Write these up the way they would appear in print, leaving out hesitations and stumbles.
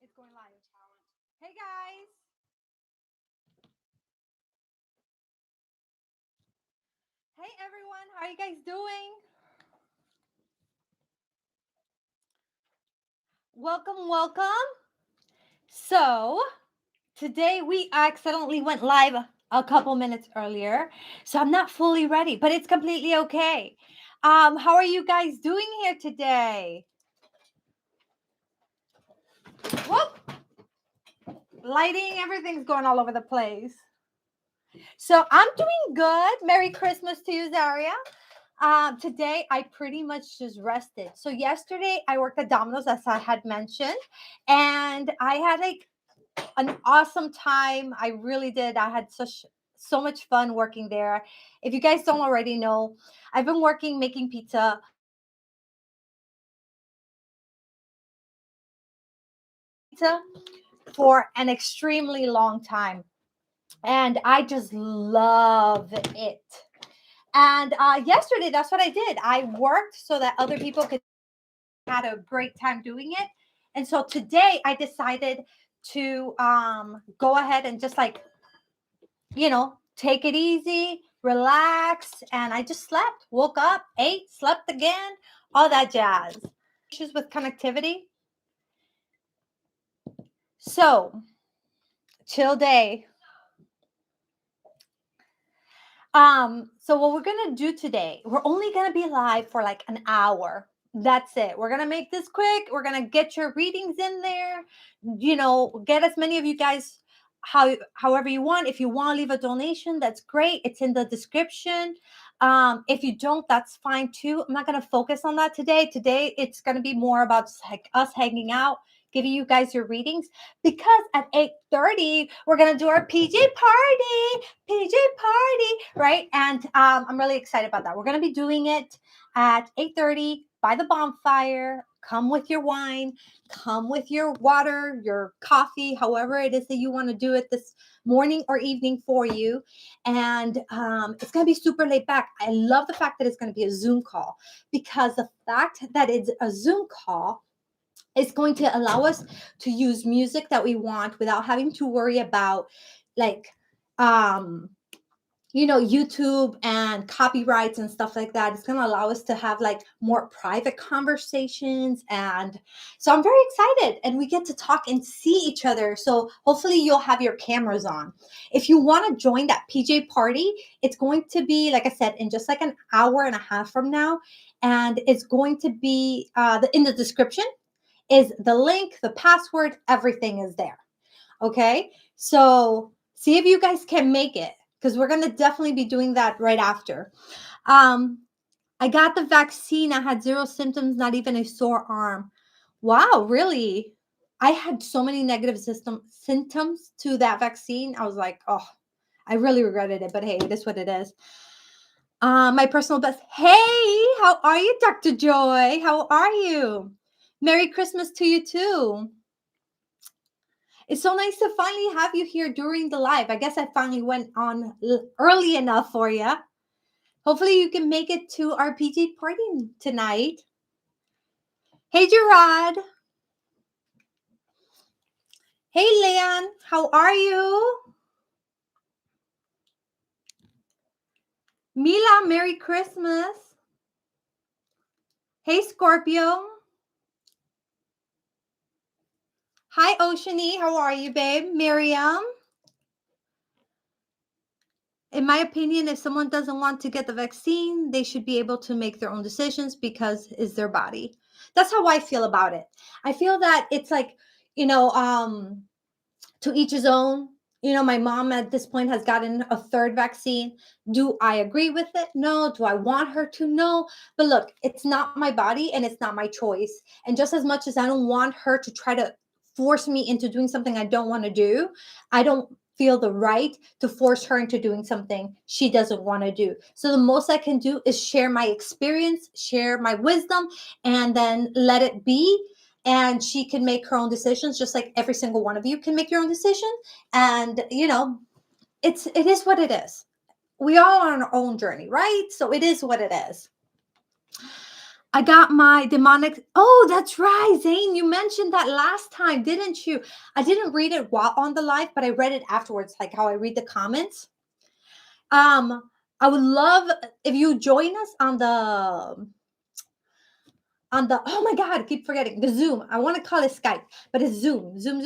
It's going live challenge. Hey guys. Hey everyone. How are you guys doing? Welcome, welcome. So, today we accidentally went live a couple minutes earlier. So, I'm not fully ready, but it's completely okay. How are you guys doing here today? Whoop. Lighting, everything's going all over the place. So, I'm doing good. Merry Christmas to you, Zaria. Today I pretty much just rested. So yesterday I worked at Domino's, as I had mentioned, and I had like an awesome time. I really did. I had so much fun working there. If you guys don't already know, I've been working making pizza for an extremely long time, and I just love it. And yesterday, that's what I did. I worked so that other people could had a great time doing it. And so today I decided to go ahead and just like, take it easy, relax. And I just slept, woke up, ate, slept again, all that jazz. Issues with connectivity. So, chill day. So what we're gonna do today, we're only gonna be live for like an hour. That's it. We're gonna make this quick. We're gonna get your readings in there. Get as many of you guys however you want. If you want to leave a donation, that's great. It's in the description. If you don't, that's fine too. I'm not gonna focus on that today. Today it's gonna be more about just like us hanging out, giving you guys your readings, because at 8:30 we're gonna do our PJ party, right? And I'm really excited about that. We're gonna be doing it at 8:30 by the bonfire. Come with your wine, come with your water, your coffee, however it is that you want to do it this morning or evening for you. And it's gonna be super laid back. I love the fact that it's gonna be a Zoom call, because the fact that it's a Zoom call is going to allow us to use music that we want without having to worry about like YouTube and copyrights and stuff like that. It's going to allow us to have like more private conversations. And so I'm very excited, and we get to talk and see each other. So hopefully you'll have your cameras on. If you want to join that PJ party, it's going to be, like I said, in just like an hour and a half from now. And it's going to be in the description is the link, the password, everything is there. Okay. So see if you guys can make it, because we're going to definitely be doing that right after. I got the vaccine. I had 0 symptoms, not even a sore arm. Wow, really? I had so many negative symptoms to that vaccine. I was like, oh, I really regretted it, but hey, it is what it is. My personal best. Hey, how are you, Dr. Joy? How are you? Merry Christmas to you too. It's so nice to finally have you here during the live. I guess I finally went on early enough for you. Hopefully you can make it to our PG party tonight. Hey, Gerard. Hey, Leon. How are you? Mila, Merry Christmas. Hey, Scorpio. Hi, Oceany. How are you, babe? Miriam. In my opinion, if someone doesn't want to get the vaccine, they should be able to make their own decisions, because it's their body. That's how I feel about it. I feel that it's like, to each his own. My mom at this point has gotten a 3rd vaccine. Do I agree with it? No. Do I want her to? No. But look, it's not my body and it's not my choice. And just as much as I don't want her to try to force me into doing something I don't want to do, I don't feel the right to force her into doing something she doesn't want to do. So the most I can do is share my experience, share my wisdom, and then let it be. And she can make her own decisions, just like every single one of you can make your own decision. And it is what it is. We all are on our own journey, right? So it is what it is. I got my demonic. Oh, that's right, Zane. You mentioned that last time, didn't you? I didn't read it while on the live, but I read it afterwards, like how I read the comments. I would love if you join us on the oh my god, I keep forgetting the Zoom. I want to call it Skype, but it's Zoom. Zoom.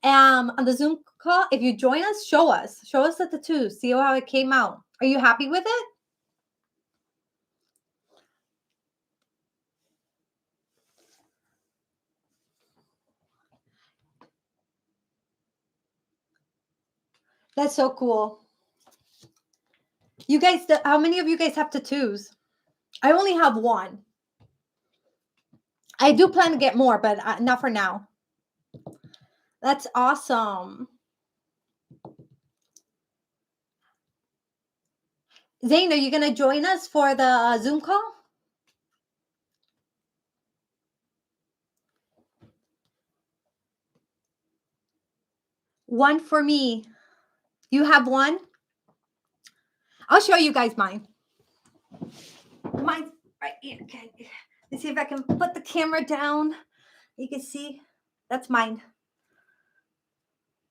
On the Zoom call, if you join us, show us the tattoo, see how it came out. Are you happy with it? That's so cool. You guys, how many of you guys have tattoos? I only have one. I do plan to get more, but not for now. That's awesome. Zane, are you going to join us for the Zoom call? One for me. You have one? I'll show you guys mine. Mine's right here. Okay. Let's see if I can put the camera down. You can see that's mine.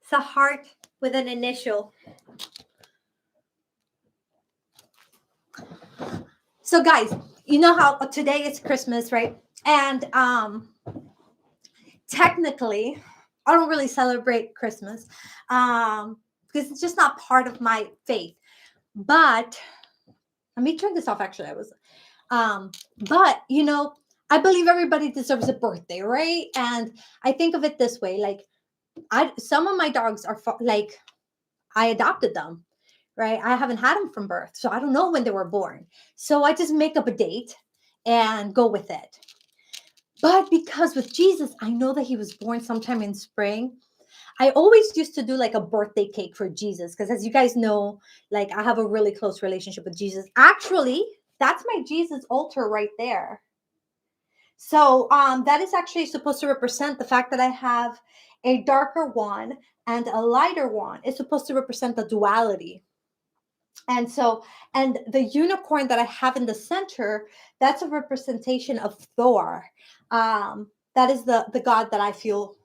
It's a heart with an initial. So guys, you know how today is Christmas, right? And technically, I don't really celebrate Christmas because it's just not part of my faith. But let me turn this off. Actually, but I believe everybody deserves a birthday, right? And I think of it this way: like, some of my dogs are like, I adopted them, right? I haven't had them from birth, so I don't know when they were born. So I just make up a date and go with it. But because with Jesus, I know that he was born sometime in spring. I always used to do like a birthday cake for Jesus because, as you guys know, like I have a really close relationship with Jesus. Actually, that's my Jesus altar right there. So that is actually supposed to represent the fact that I have a darker one and a lighter one. It's supposed to represent the duality. And so, and the unicorn that I have in the center, that's a representation of Thor. That is the god that I feel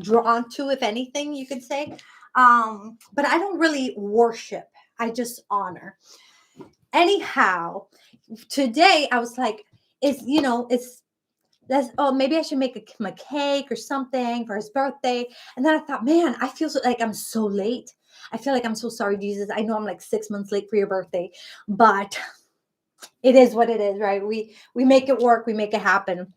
drawn to, if anything, you could say. But I don't really worship. I just honor. Anyhow, today I was like, maybe I should make him a cake or something for his birthday. And then I thought, man, I feel like I'm so late. I feel like I'm so sorry, Jesus. I know I'm like 6 months late for your birthday, but it is what it is, right? We make it work. We make it happen.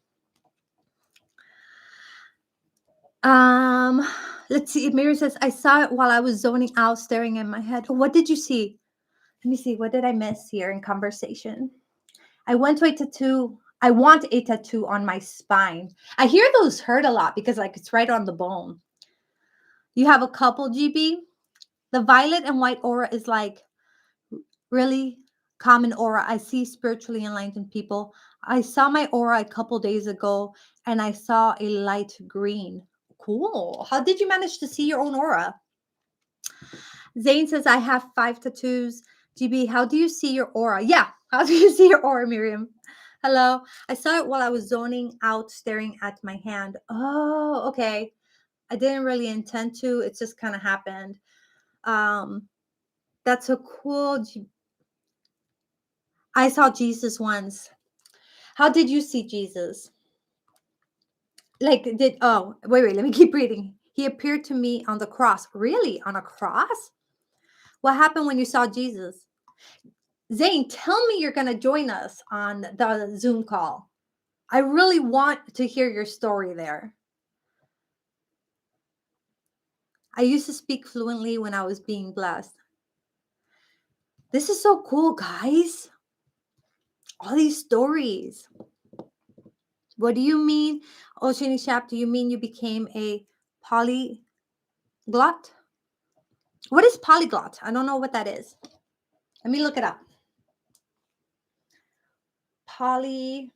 Let's see. Mary says, I saw it while I was zoning out, staring in my head. What did you see? Let me see. What did I miss here in conversation? I want a tattoo on my spine. I hear those hurt a lot because like it's right on the bone. You have a couple, GB? The violet and white aura is like really common aura. I see spiritually enlightened people. I saw my aura a couple days ago and I saw a light green. Cool. How did you manage to see your own aura? Zane says, I have 5 tattoos. GB, how do you see your aura? Yeah. How do you see your aura, Miriam? Hello. I saw it while I was zoning out, staring at my hand. Oh, okay. I didn't really intend to. It just kind of happened. That's so cool. I saw Jesus once. How did you see Jesus? Like, wait, let me keep reading. He appeared to me on the cross. Really? On a cross? What happened when you saw Jesus? Zane, tell me you're going to join us on the Zoom call. I really want to hear your story there. I used to speak fluently when I was being blessed. This is so cool, guys. All these stories. What do you mean? Untitled Chapter, you mean you became a polyglot? What is polyglot? I don't know what that is. Let me look it up. Polyglot.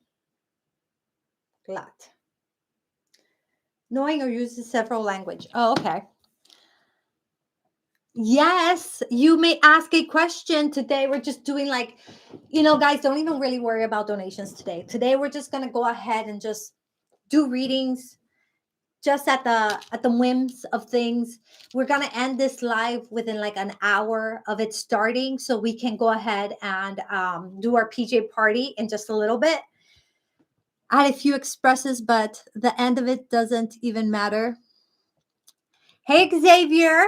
Knowing or using several language. Oh, okay. Yes, you may ask a question today. We're just doing like, guys, don't even really worry about donations today. Today we're just gonna go ahead and just do readings just at the whims of things. We're gonna end this live within like an hour of it starting, so we can go ahead and do our PJ party in just a little bit. I had a few expresses, but the end of it doesn't even matter. Hey, Xavier.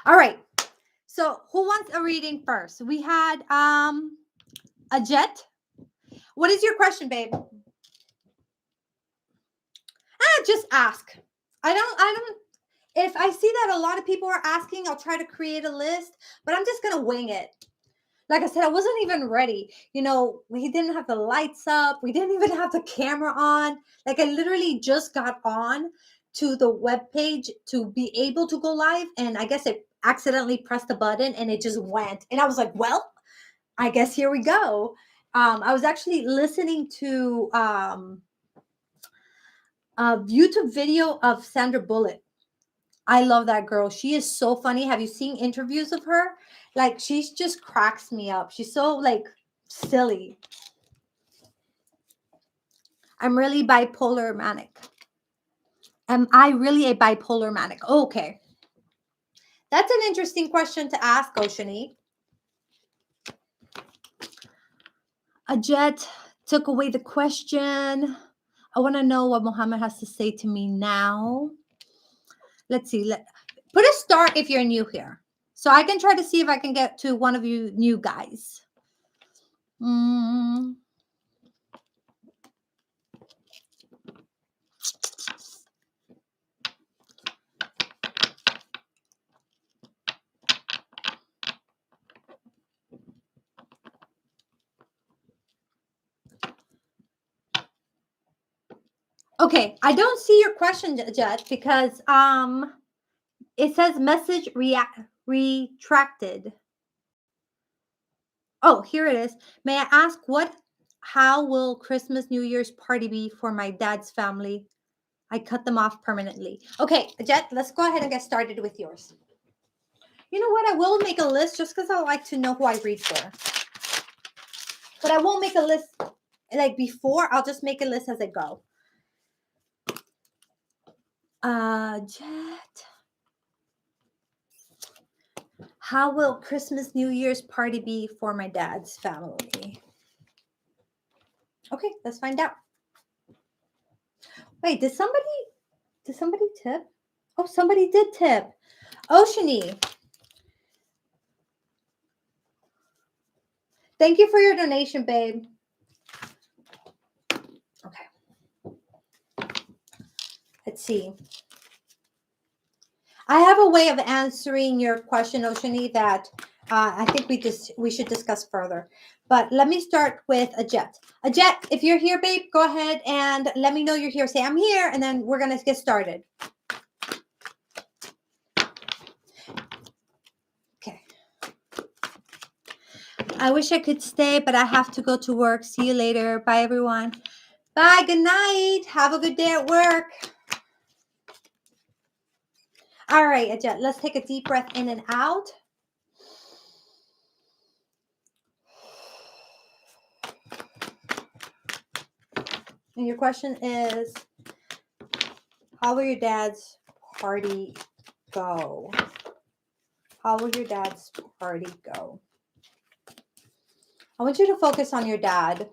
All right. So, who wants a reading first? We had a jet. What is your question, babe? Just ask. I don't if I see that a lot of people are asking, I'll try to create a list, but I'm just going to wing it. Like I said, I wasn't even ready. We didn't have the lights up. We didn't even have the camera on. Like I literally just got on to the web page to be able to go live, and I guess it accidentally pressed the button and it just went. And I was like, well, I guess here we go. I was actually listening to a YouTube video of Sandra Bullock. I love that girl. She is so funny. Have you seen interviews of her? Like, she's just cracks me up. She's so like silly. I'm really bipolar manic. Am I really a bipolar manic? Okay. That's an interesting question to ask, Oceany. A jet took away the question. I want to know what Muhammad has to say to me now. Let's see. Put a star if you're new here. So I can try to see if I can get to one of you new guys. Okay, I don't see your question, Jet, because it says message retracted. Oh, here it is. May I ask how will Christmas New Year's party be for my dad's family? I cut them off permanently. Okay, Jet, let's go ahead and get started with yours. You know what? I will make a list just because I like to know who I read for. But I won't make a list like before. I'll just make a list as I go. Jet. How will Christmas New Year's party be for my dad's family? Okay, let's find out. Wait, did somebody tip? Oh, somebody did tip. Oceany. Thank you for your donation, babe. Okay. Let's see. I have a way of answering your question, Oceany, that I think we should discuss further. But let me start with a jet. A jet, if you're here, babe, go ahead and let me know you're here. Say I'm here, and then we're going to get started. Okay. I wish I could stay, but I have to go to work. See you later. Bye, everyone. Bye. Good night. Have a good day at work. All right, Ajit, let's take a deep breath in and out. And your question is, how will your dad's party go? How will your dad's party go? I want you to focus on your dad.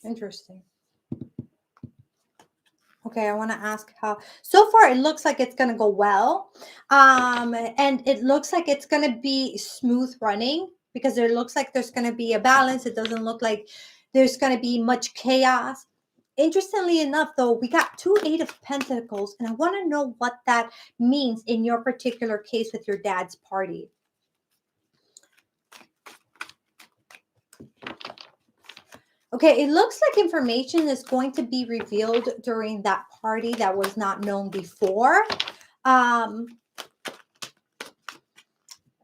Interesting. Okay, I want to ask how. So far, it looks like it's going to go well. And it looks like it's going to be smooth running because it looks like there's going to be a balance. It doesn't look like there's going to be much chaos. Interestingly enough, though, we got 2 8 of Pentacles, and I want to know what that means in your particular case with your dad's party. Okay, it looks like information is going to be revealed during that party that was not known before.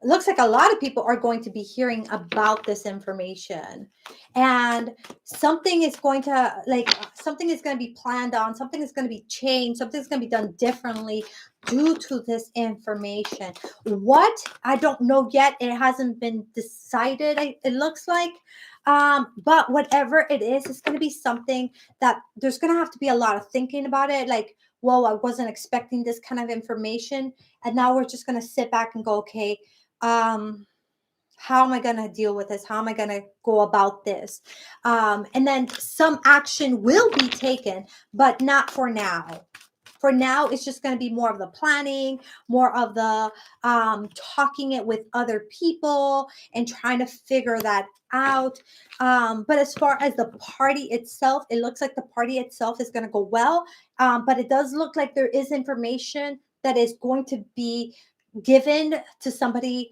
It looks like a lot of people are going to be hearing about this information, and something is going to be planned on, something is going to be changed, something's going to be done differently due to this information. What? I don't know yet. It hasn't been decided, it looks like. But whatever it is, it's going to be something that there's going to have to be a lot of thinking about it. Like, whoa, I wasn't expecting this kind of information. And now we're just going to sit back and go, okay, how am I going to deal with this? How am I going to go about this? And then some action will be taken, but not for now. For now, it's just going to be more of the planning, more of the talking it with other people and trying to figure that out. But as far as the party itself, it looks like the party itself is going to go well. But it does look like there is information that is going to be given to somebody,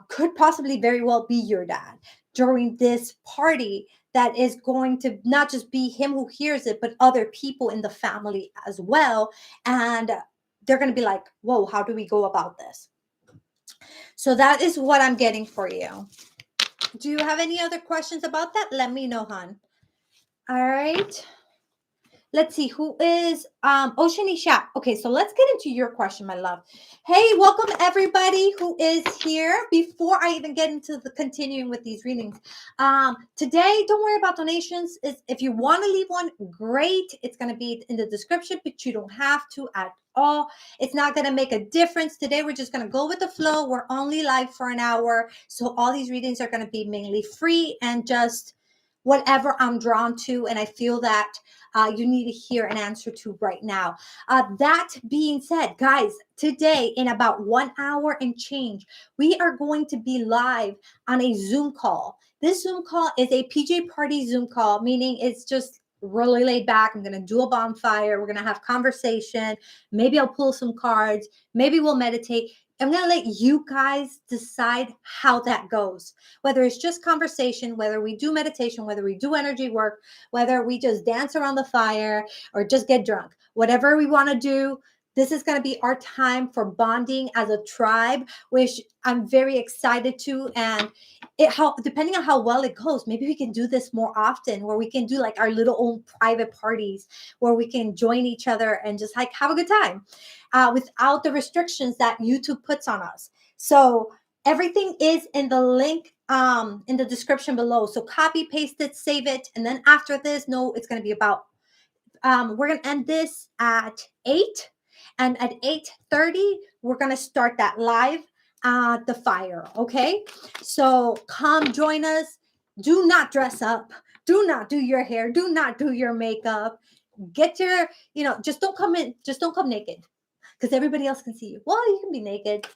could possibly very well be your dad during this party, that is going to not just be him who hears it, but other people in the family as well. And they're going to be like, whoa, how do we go about this? So that is what I'm getting for you. Do you have any other questions about that? Let me know, hon. All right. Let's see who is Ocean Shap. Okay, so let's get into your question, my love. Hey, welcome everybody who is here. Before I even get into the continuing with these readings, today, don't worry about donations. If you want to leave one, great. It's going to be in the description, but you don't have to at all. It's not going to make a difference. Today, we're just going to go with the flow. We're only live for an hour, so all these readings are going to be mainly free and just whatever I'm drawn to, and I feel that you need to hear an answer to right now. That being said, guys, today in about 1 hour and change, we are going to be live on a Zoom call. This Zoom call is a PJ party Zoom call, meaning it's just really laid back. I'm going to do a bonfire. We're going to have conversation. Maybe I'll pull some cards. Maybe we'll meditate. I'm going to let you guys decide how that goes. Whether it's just conversation, whether we do meditation, whether we do energy work, whether we just dance around the fire or just get drunk, whatever we want to do, this is going to be our time for bonding as a tribe, which I'm very excited to. And depending on how well it goes, maybe we can do this more often, where we can do like our little own private parties where we can join each other and just like have a good time without the restrictions that YouTube puts on us. So everything is in the link in the description below. So copy, paste it, save it. And then after this, it's going to be about, we're going to end this at 8. And at 8:30, we're going to start that live at the fire. Okay. So come join us. Do not dress up. Do not do your hair. Do not do your makeup. Get your, just don't come naked, because everybody else can see you. Well, you can be naked.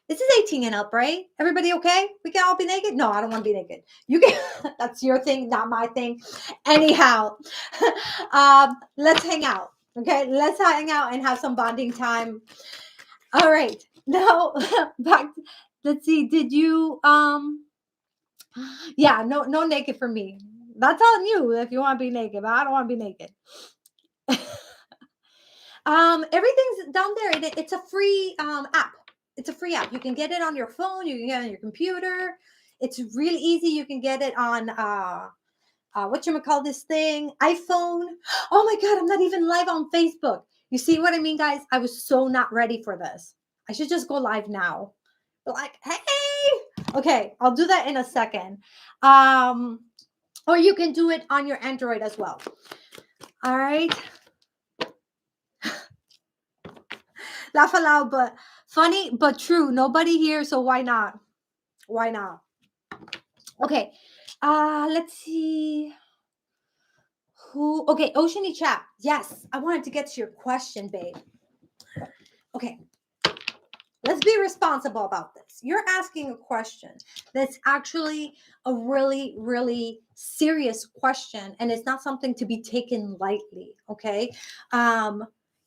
This is 18 and up, right? Everybody okay? We can all be naked? No, I don't want to be naked. You can. That's your thing, not my thing. Anyhow, let's hang out. Okay, let's hang out and have some bonding time. All right. Now, back. Let's see. Did you? Yeah. No naked for me. That's on you if you want to be naked, but I don't want to be naked. Everything's down there, and it's a free app. It's a free app. You can get it on your phone. You can get it on your computer. It's really easy. You can get it on whatchamacall this thing, iPhone. Oh my God, I'm not even live on Facebook. You see what I mean, guys? I was so not ready for this. I should just go live now. But like, hey, okay, I'll do that in a second. Or you can do it on your Android as well. All right. Laugh aloud, but funny, but true. Nobody here, so why not? Why not? Okay. Let's see. Okay, Oceany Chat. Yes, I wanted to get to your question, babe. Okay. let's be responsible about this. You're asking a question that's actually a really, really serious question, and it's not something to be taken lightly, okay? Um,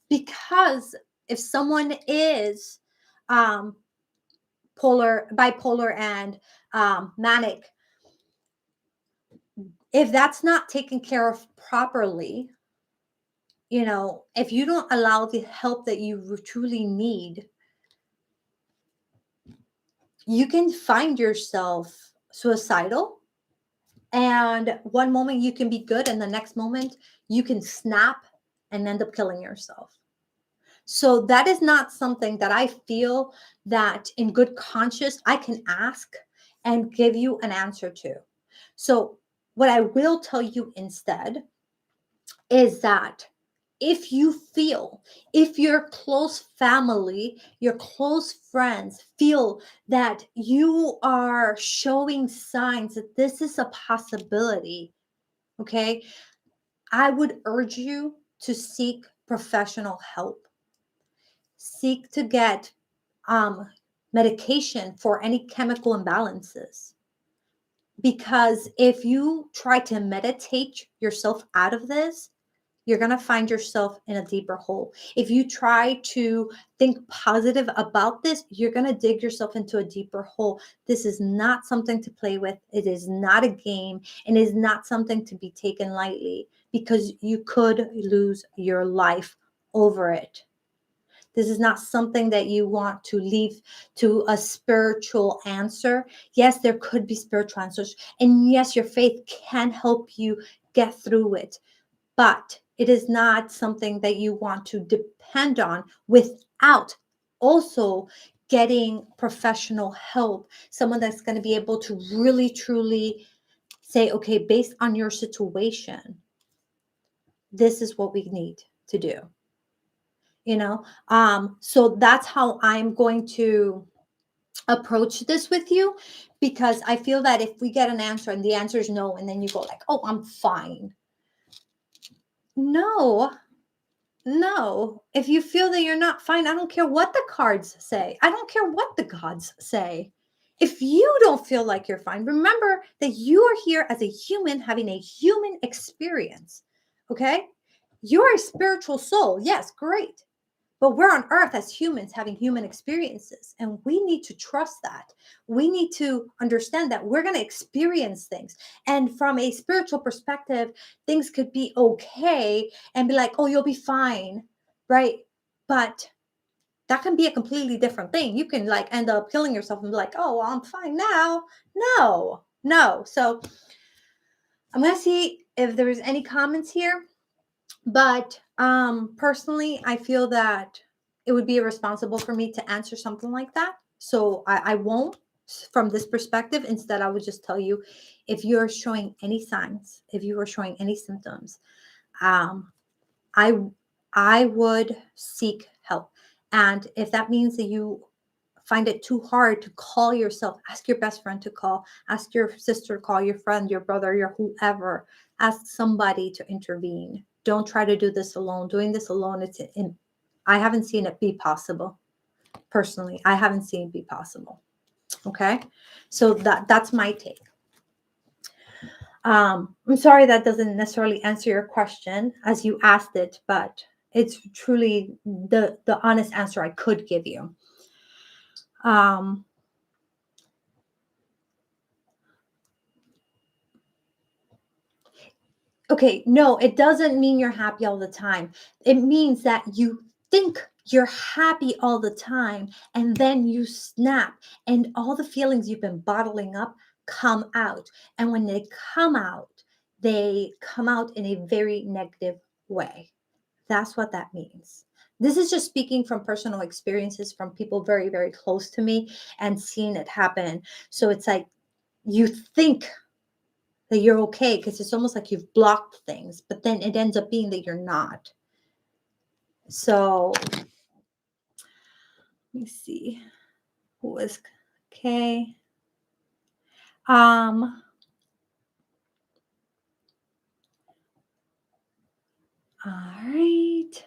because if someone is um, bipolar, and manic, if that's not taken care of properly, if you don't allow the help that you truly need, you can find yourself suicidal. And one moment you can be good, and the next moment you can snap and end up killing yourself. So that is not something that I feel that in good conscience I can ask and give you an answer to. So what I will tell you instead is that if your close family, your close friends feel that you are showing signs that this is a possibility, okay, I would urge you to seek professional help. Seek to get um, medication for any chemical imbalances. Because if you try to meditate yourself out of this, you're going to find yourself in a deeper hole. If you try to think positive about this, you're going to dig yourself into a deeper hole. This is not something to play with. It is not a game, and it is not something to be taken lightly, because you could lose your life over it. This is not something that you want to leave to a spiritual answer. Yes, there could be spiritual answers. And yes, your faith can help you get through it. But it is not something that you want to depend on without also getting professional help. Someone that's going to be able to really, truly say, okay, based on your situation, this is what we need to do. So that's how I'm going to approach this with you, because I feel that if we get an answer and the answer is no, and then you go like, oh, I'm fine. No, if you feel that you're not fine, I don't care what the cards say. I don't care what the gods say. If you don't feel like you're fine, remember that you are here as a human having a human experience. Okay? You're a spiritual soul. Yes, great. But we're on earth as humans having human experiences, and we need to trust that. We need to understand that we're going to experience things. And from a spiritual perspective, things could be okay and be like, oh, you'll be fine, right? But that can be a completely different thing. You can like end up killing yourself and be like, oh, well, I'm fine now. No. So I'm going to see if there's any comments here. But personally, I feel that it would be irresponsible for me to answer something like that. So I won't from this perspective. Instead, I would just tell you, if you're showing any signs, if you are showing any symptoms, um, I I would seek help. And if that means that you find it too hard to call yourself, ask your best friend to call, ask your sister to call, your friend, your brother, your whoever, ask somebody to intervene. Don't try to do this alone. Doing this alone, I haven't seen it be possible. Personally, I haven't seen it be possible. Okay. So that's my take. I'm sorry that doesn't necessarily answer your question as you asked it, but it's truly the honest answer I could give you. Okay, no, it doesn't mean you're happy all the time. It means that you think you're happy all the time, and then you snap, and all the feelings you've been bottling up come out. And when they come out in a very negative way. That's what that means. This is just speaking from personal experiences from people very, very close to me and seeing it happen. So it's like you think that you're okay because it's almost like you've blocked things, but then it ends up being that you're not. So let me see who is okay. All right.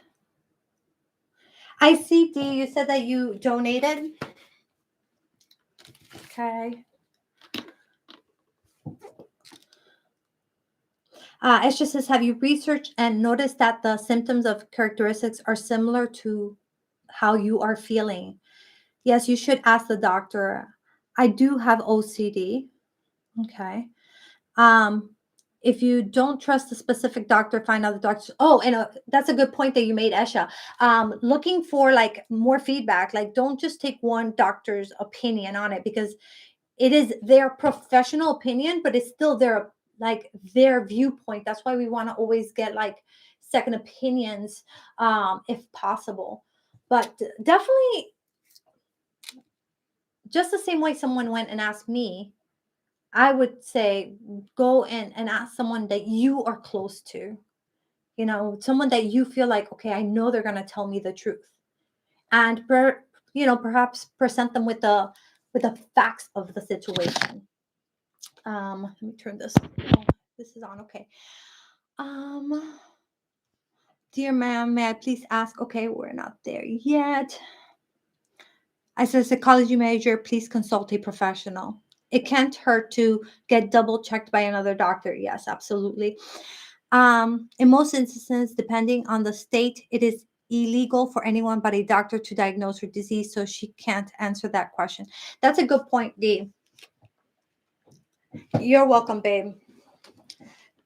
I see, D. You said that you donated. Okay. It just says, have you researched and noticed that the symptoms of characteristics are similar to how you are feeling? Yes, you should ask the doctor. I do have OCD. Okay. Um, if you don't trust a specific doctor, find other doctors. Oh, and that's a good point that you made, Esha. Looking for like more feedback. Like, don't just take one doctor's opinion on it, because it is their professional opinion, but it's still their like their viewpoint. That's why we want to always get like second opinions, if possible. But definitely, just the same way someone went and asked me, I would say go in and ask someone that you are close to, someone that you feel like, okay, I know they're going to tell me the truth. And perhaps present them with the facts of the situation. Let me turn this. Oh, this is on. Okay. Um, dear ma'am, may I please ask? Okay, we're not there yet. As a psychology major, please consult a professional. It can't hurt to get double checked by another doctor. Yes, absolutely. In most instances, depending on the state, it is illegal for anyone but a doctor to diagnose her disease, so she can't answer that question. That's a good point, Dee. You're welcome, babe.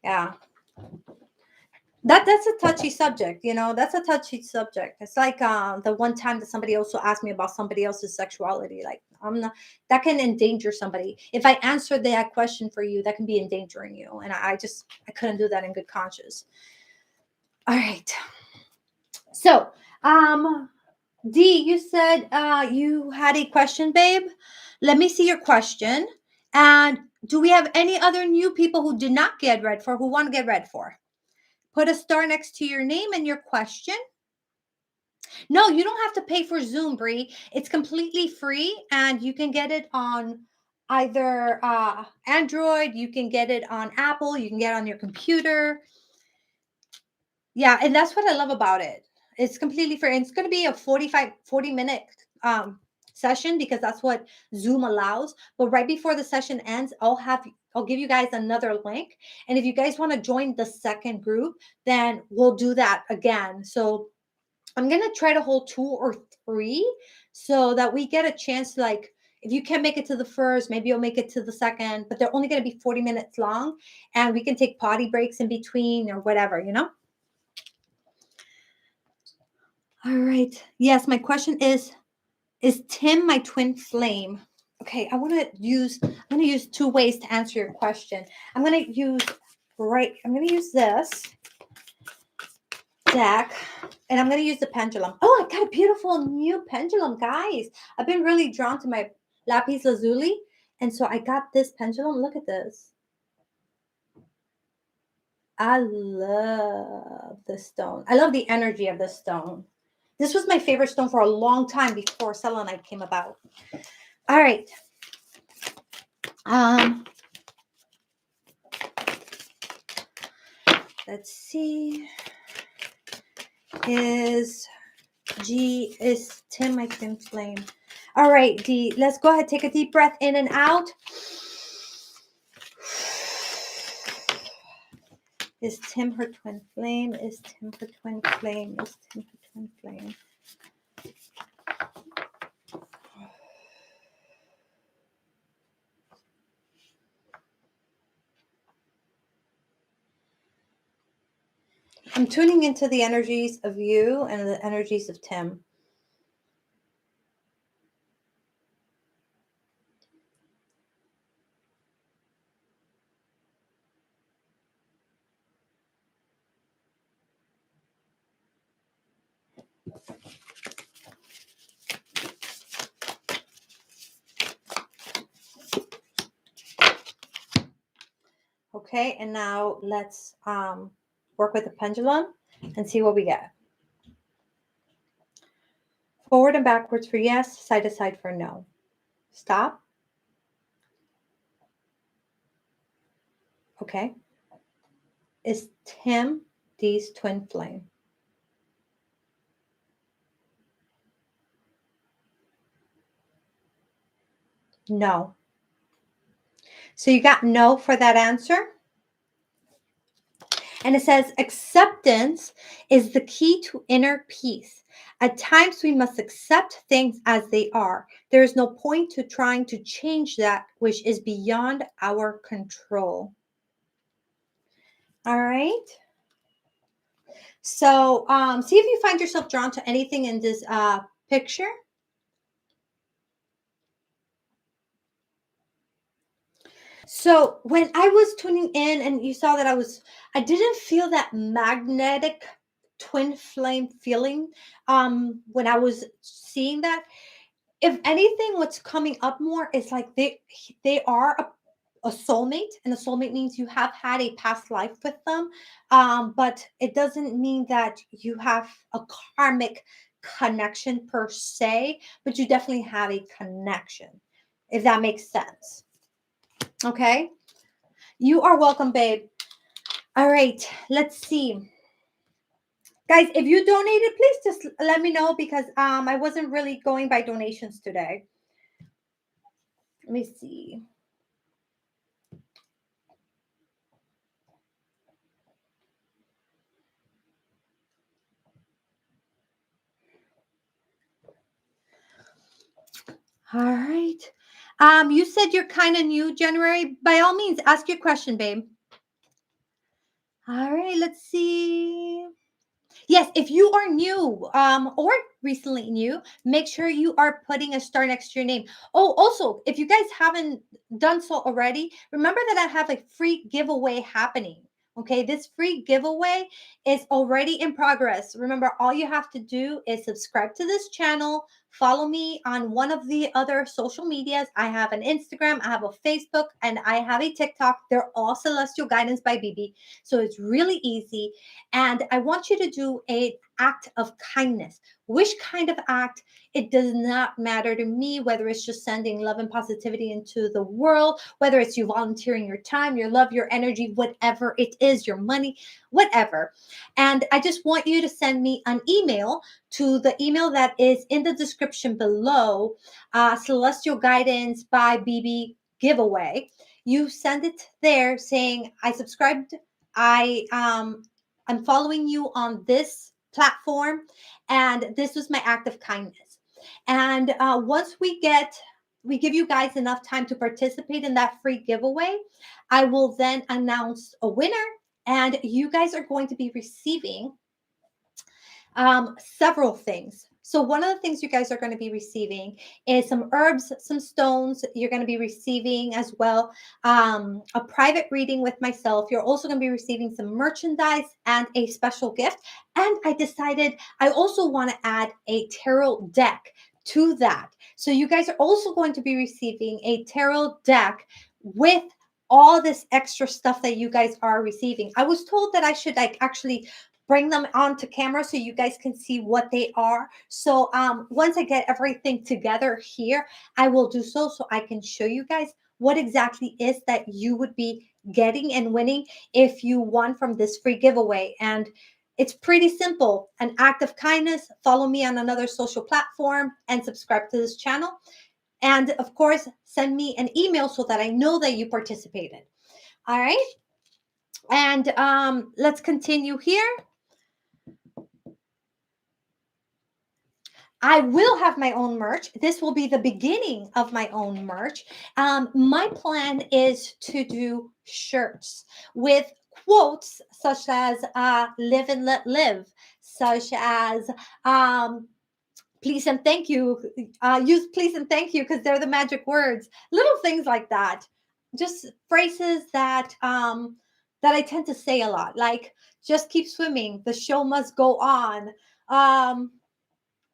Yeah. That's a touchy subject, that's a touchy subject. It's like the one time that somebody also asked me about somebody else's sexuality. Like, I'm not, that can endanger somebody. If I answer that question for you, that can be endangering you, and I couldn't do that in good conscience. All right. So D, you said you had a question, babe. Let me see your question. And do we have any other new people who did not get read for, who want to get read for? Put a star next to your name and your question. No, you don't have to pay for Zoom, Bree. It's completely free, and you can get it on either Android, you can get it on Apple, you can get it on your computer. Yeah, and that's what I love about it. It's completely free. And it's going to be a 40-minute session, because that's what Zoom allows. But right before the session ends, I'll give you guys another link. And if you guys want to join the second group, then we'll do that again. So I'm going to try to hold 2 or 3, so that we get a chance to, like, if you can't make it to the first, maybe you'll make it to the second, but they're only going to be 40 minutes long, and we can take potty breaks in between or whatever. All right. Yes, my question is Tim my twin flame? Okay, I'm going to use 2 ways to answer your question. I'm going to use this deck, and I'm going to use the pendulum. Oh, I got a beautiful new pendulum, guys. I've been really drawn to my lapis lazuli, and so I got this pendulum. Look at this. I love this stone. I love the energy of this stone. This was my favorite stone for a long time before selenite came about. All right. Let's see. Is Tim my twin flame? All right, D. Let's go ahead. Take a deep breath in and out. Is Tim her twin flame? Is Tim her twin flame? Is Tim her twin flame? I'm tuning into the energies of you and the energies of Tim. Okay, and now let's work with the pendulum and see what we get. Forward and backwards for yes, side to side for no. Stop. Okay. Is Tim D's twin flame? No. So you got no for that answer. And it says acceptance is the key to inner peace. At times, we must accept things as they are. There is no point to trying to change that which is beyond our control. All right. So see if you find yourself drawn to anything in this picture. So when I was tuning in and you saw that I didn't feel that magnetic twin flame feeling when I was seeing that. If anything, what's coming up more is like they are a soulmate, and a soulmate means you have had a past life with them, but it doesn't mean that you have a karmic connection per se, but you definitely have a connection, if that makes sense. Okay, you are welcome, babe. All right, let's see. Guys, if you donated, please just let me know because I wasn't really going by donations today. Let me see. All right. You said you're kind of new, January. By all means, ask your question, babe. All right, let's see. Yes, if you are new or recently new, make sure you are putting a star next to your name. Oh, also, if you guys haven't done so already, remember that I have a free giveaway happening. Okay, this free giveaway is already in progress. Remember, all you have to do is subscribe to this channel, follow me on one of the other social medias. I have an Instagram, I have a Facebook, and I have a TikTok. They're all Celestial Guidance by Bebe. So it's really easy. And I want you to do an act of kindness. Which kind of act? It does not matter to me whether it's just sending love and positivity into the world, whether it's you volunteering your time, your love, your energy, whatever it is, your money, whatever. And I just want you to send me an email to the email that is in the description below, Celestial Guidance by BB giveaway. You send it there saying, I subscribed, I'm following you on this platform, and this was my act of kindness. And once we give you guys enough time to participate in that free giveaway, I will then announce a winner, and you guys are going to be receiving several things. So one of the things you guys are going to be receiving is some herbs, some stones. You're going to be receiving as well a private reading with myself. You're also going to be receiving some merchandise and a special gift. And I decided I also want to add a tarot deck to that. So you guys are also going to be receiving a tarot deck with all this extra stuff that you guys are receiving. I was told that I should actually bring them onto camera so you guys can see what they are. So once I get everything together here, I will do so I can show you guys what exactly is that you would be getting and winning if you won from this free giveaway. And it's pretty simple. An act of kindness, follow me on another social platform, and subscribe to this channel. And of course, send me an email so that I know that you participated. All right. And let's continue here. I will have my own merch. This will be the beginning of my own merch. My plan is to do shirts with quotes such as live and let live, such as please and thank you. Use please and thank you because they're the magic words. Little things like that. Just phrases that I tend to say a lot, like just keep swimming. The show must go on.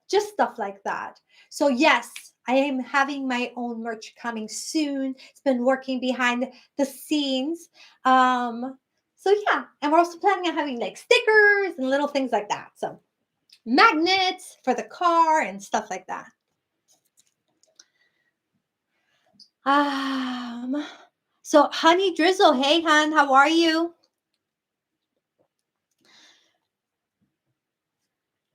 Just stuff like that. So yes, I am having my own merch coming soon. It's been working behind the scenes. So yeah, and we're also planning on having like stickers and little things like that. So magnets for the car and stuff like that. So Honey Drizzle, hey hon, how are you?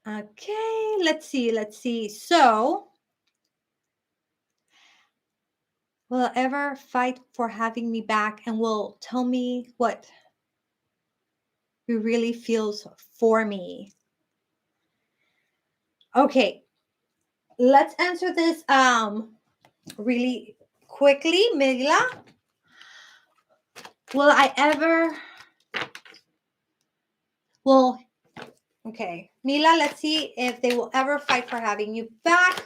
Okay, let's see. So will ever fight for having me back and will tell me what he really feels for me. Okay, let's answer this really quickly. Mila, will I ever will okay, Mila, let's see if they will ever fight for having you back.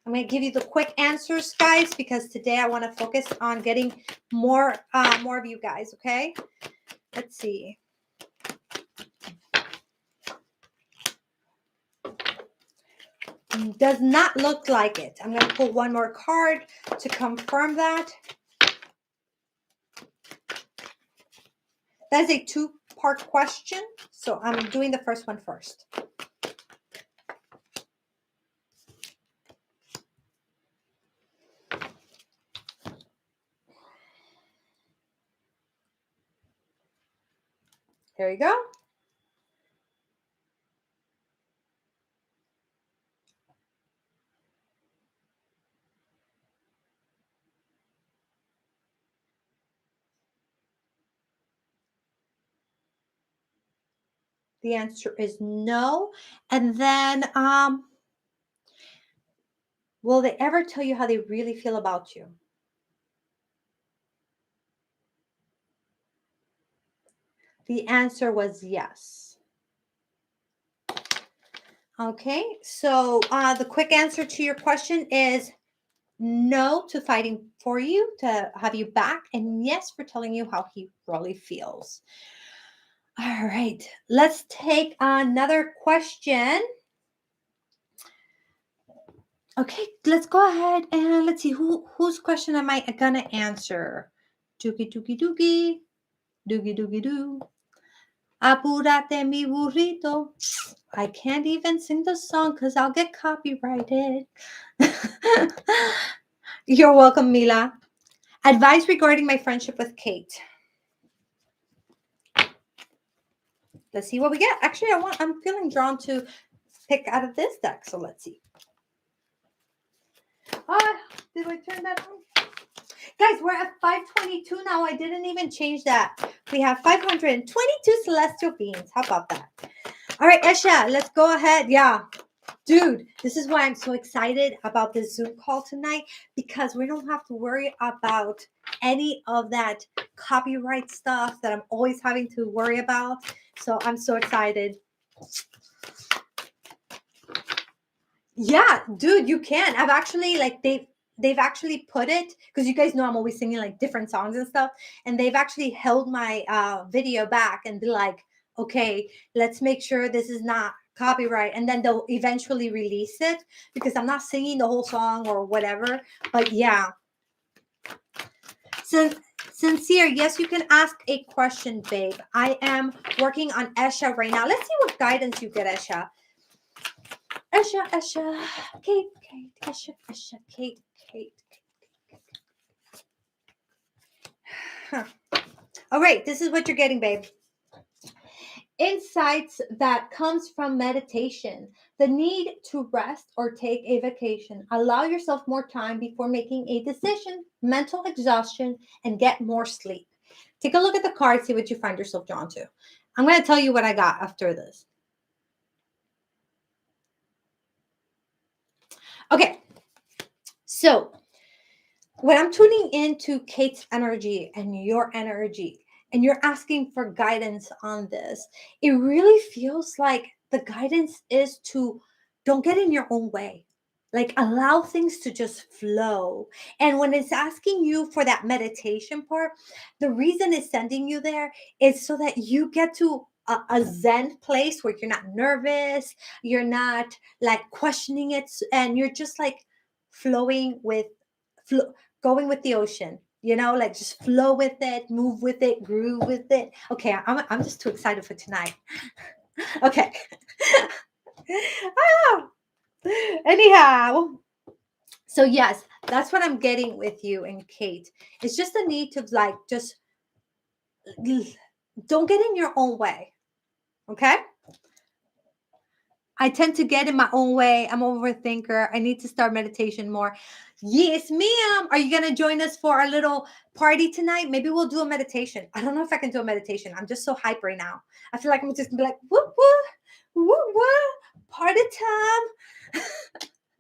I'm going to give you the quick answers, guys, because today I want to focus on getting more of you guys, okay? Let's see. Does not look like it. I'm going to pull one more card to confirm that. That is a two-part question, so I'm doing the first one first. Here you go. The answer is no. And then, will they ever tell you how they really feel about you? The answer was yes. Okay, so the quick answer to your question is no to fighting for you, to have you back, and yes for telling you how he really feels. All right, let's take another question. Okay, let's go ahead and let's see whose question am I gonna answer. Doogie doogie doogie, doogie doogie doo. Apúrate mi burrito. I can't even sing the song because I'll get copyrighted. You're welcome, Mila. Advice regarding my friendship with Kate. Let's see what we get. Actually, I'm feeling drawn to pick out of this deck. So let's see. Did I turn that on? Guys, we're at 522 now. I didn't even change that. We have 522 celestial beings. How about that? All right, Esha, let's go ahead. Yeah. Dude, this is why I'm so excited about this Zoom call tonight, because we don't have to worry about any of that copyright stuff that I'm always having to worry about. So I'm so excited. Yeah, dude, you can. I've actually they've actually put it, because you guys know I'm always singing like different songs and stuff, and they've actually held my video back and be like, okay, let's make sure this is not copyright, and then they'll eventually release it, because I'm not singing the whole song or whatever. But yeah, sincere, yes, you can ask a question, babe. I am working on Esha right now. Let's see what guidance you get, Esha. Esha, Kate, Esha, Kate. Huh. All right, this is what you're getting, babe. Insights that comes from meditation, the need to rest or take a vacation. Allow yourself more time before making a decision, mental exhaustion, and get more sleep. Take a look at the card, see what you find yourself drawn to. I'm going to tell you what I got after this. Okay, so when I'm tuning into Kate's energy and your energy, and you're asking for guidance on this, it really feels like the guidance is to don't get in your own way. Like, allow things to just flow. And when it's asking you for that meditation part, the reason it's sending you there is so that you get to a zen place where you're not nervous, you're not like questioning it, and you're just like flowing with going with the ocean, like just flow with it, move with it, groove with it. Okay, I'm just too excited for tonight. Okay. Anyhow, so yes, that's what I'm getting with you and Kate. It's just a need to like just don't get in your own way. Okay. I tend to get in my own way. I'm an overthinker. I need to start meditation more. Yes, ma'am. Are you going to join us for our little party tonight? Maybe we'll do a meditation. I don't know if I can do a meditation. I'm just so hype right now. I feel like I'm just going to be like, whoop, whoop, whoop, whoop, party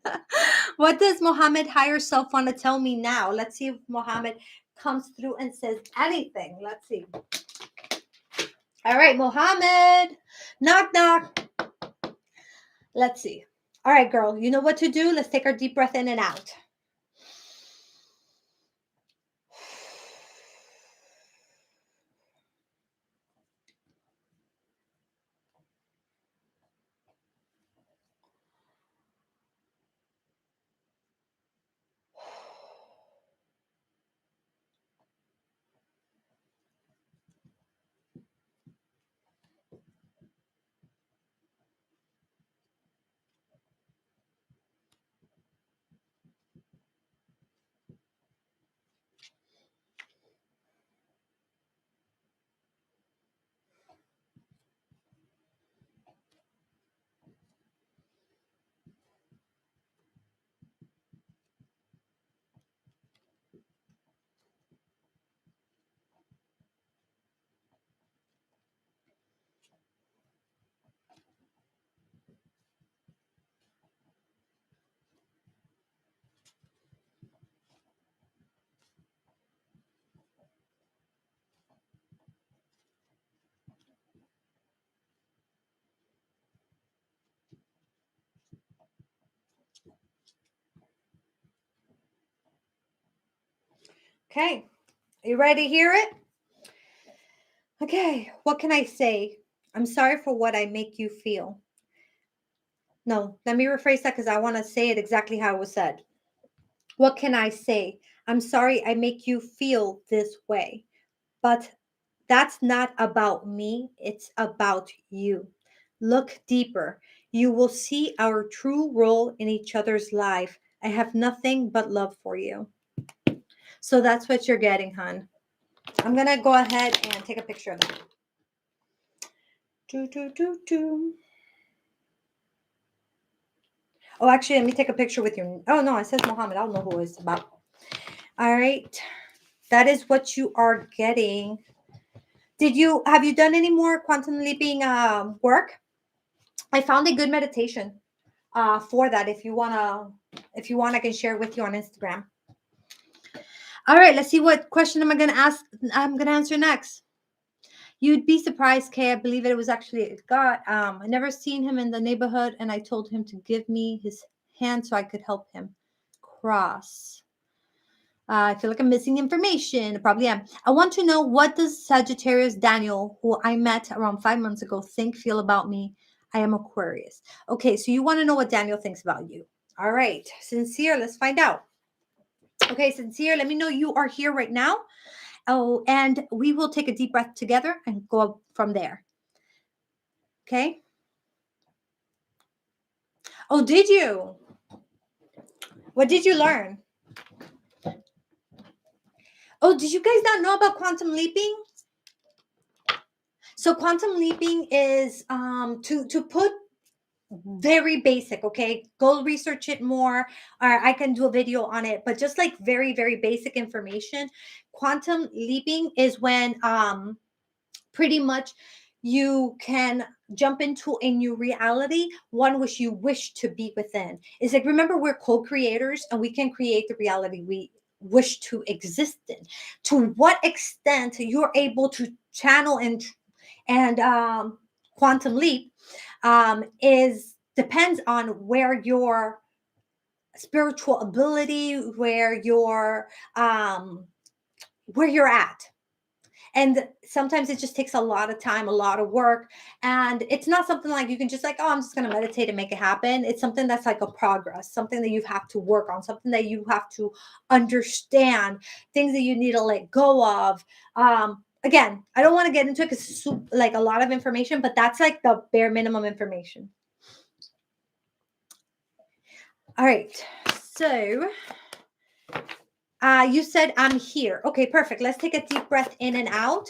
time. What does Mohammed higher self want to tell me now? Let's see if Mohammed comes through and says anything. Let's see. All right, Mohammed. Knock, knock. Let's see. All right, girl, you know what to do. Let's take our deep breath in and out. Okay, you ready to hear it? Okay, what can I say? I'm sorry for what I make you feel. No, let me rephrase that because I want to say it exactly how it was said. What can I say? I'm sorry I make you feel this way, but that's not about me. It's about you. Look deeper. You will see our true role in each other's life. I have nothing but love for you. So that's what you're getting, hon. I'm going to go ahead and take a picture of that. Oh, actually, let me take a picture with you. Oh, no, it says Mohammed. I don't know who it's about. All right. That is what you are getting. Have you done any more quantum leaping work? I found a good meditation for that. If you want, I can share it with you on Instagram. All right, let's see what question am I going to ask. I'm going to answer next. You'd be surprised, Kay. I believe it was actually God. I never seen him in the neighborhood, and I told him to give me his hand so I could help him cross. I feel like I'm missing information. I probably am. I want to know, what does Sagittarius Daniel, who I met around 5 months ago, feel about me? I am Aquarius. Okay, so you want to know what Daniel thinks about you. All right, Sincere, let's find out. Okay, Sincere, let me know you are here right now. Oh, and we will take a deep breath together and go up from there. Okay. Oh, did you? What did you learn? Oh, did you guys not know about quantum leaping? So quantum leaping is to put very basic, okay? Go research it more, or I can do a video on it, but just like very, very basic information. Quantum leaping is when pretty much you can jump into a new reality, one which you wish to be within. It's like, remember, we're co-creators and we can create the reality we wish to exist in. To what extent you're able to channel and quantum leap is depends on where your spiritual ability, where you're at. And sometimes it just takes a lot of time, a lot of work. And it's not something like you can just like, oh, I'm just going to meditate and make it happen. It's something that's like a progress, something that you have to work on, something that you have to understand, things that you need to let go of. Again, I don't want to get into it because it's like a lot of information, but that's like the bare minimum information. All right. So you said I'm here. Okay, perfect. Let's take a deep breath in and out.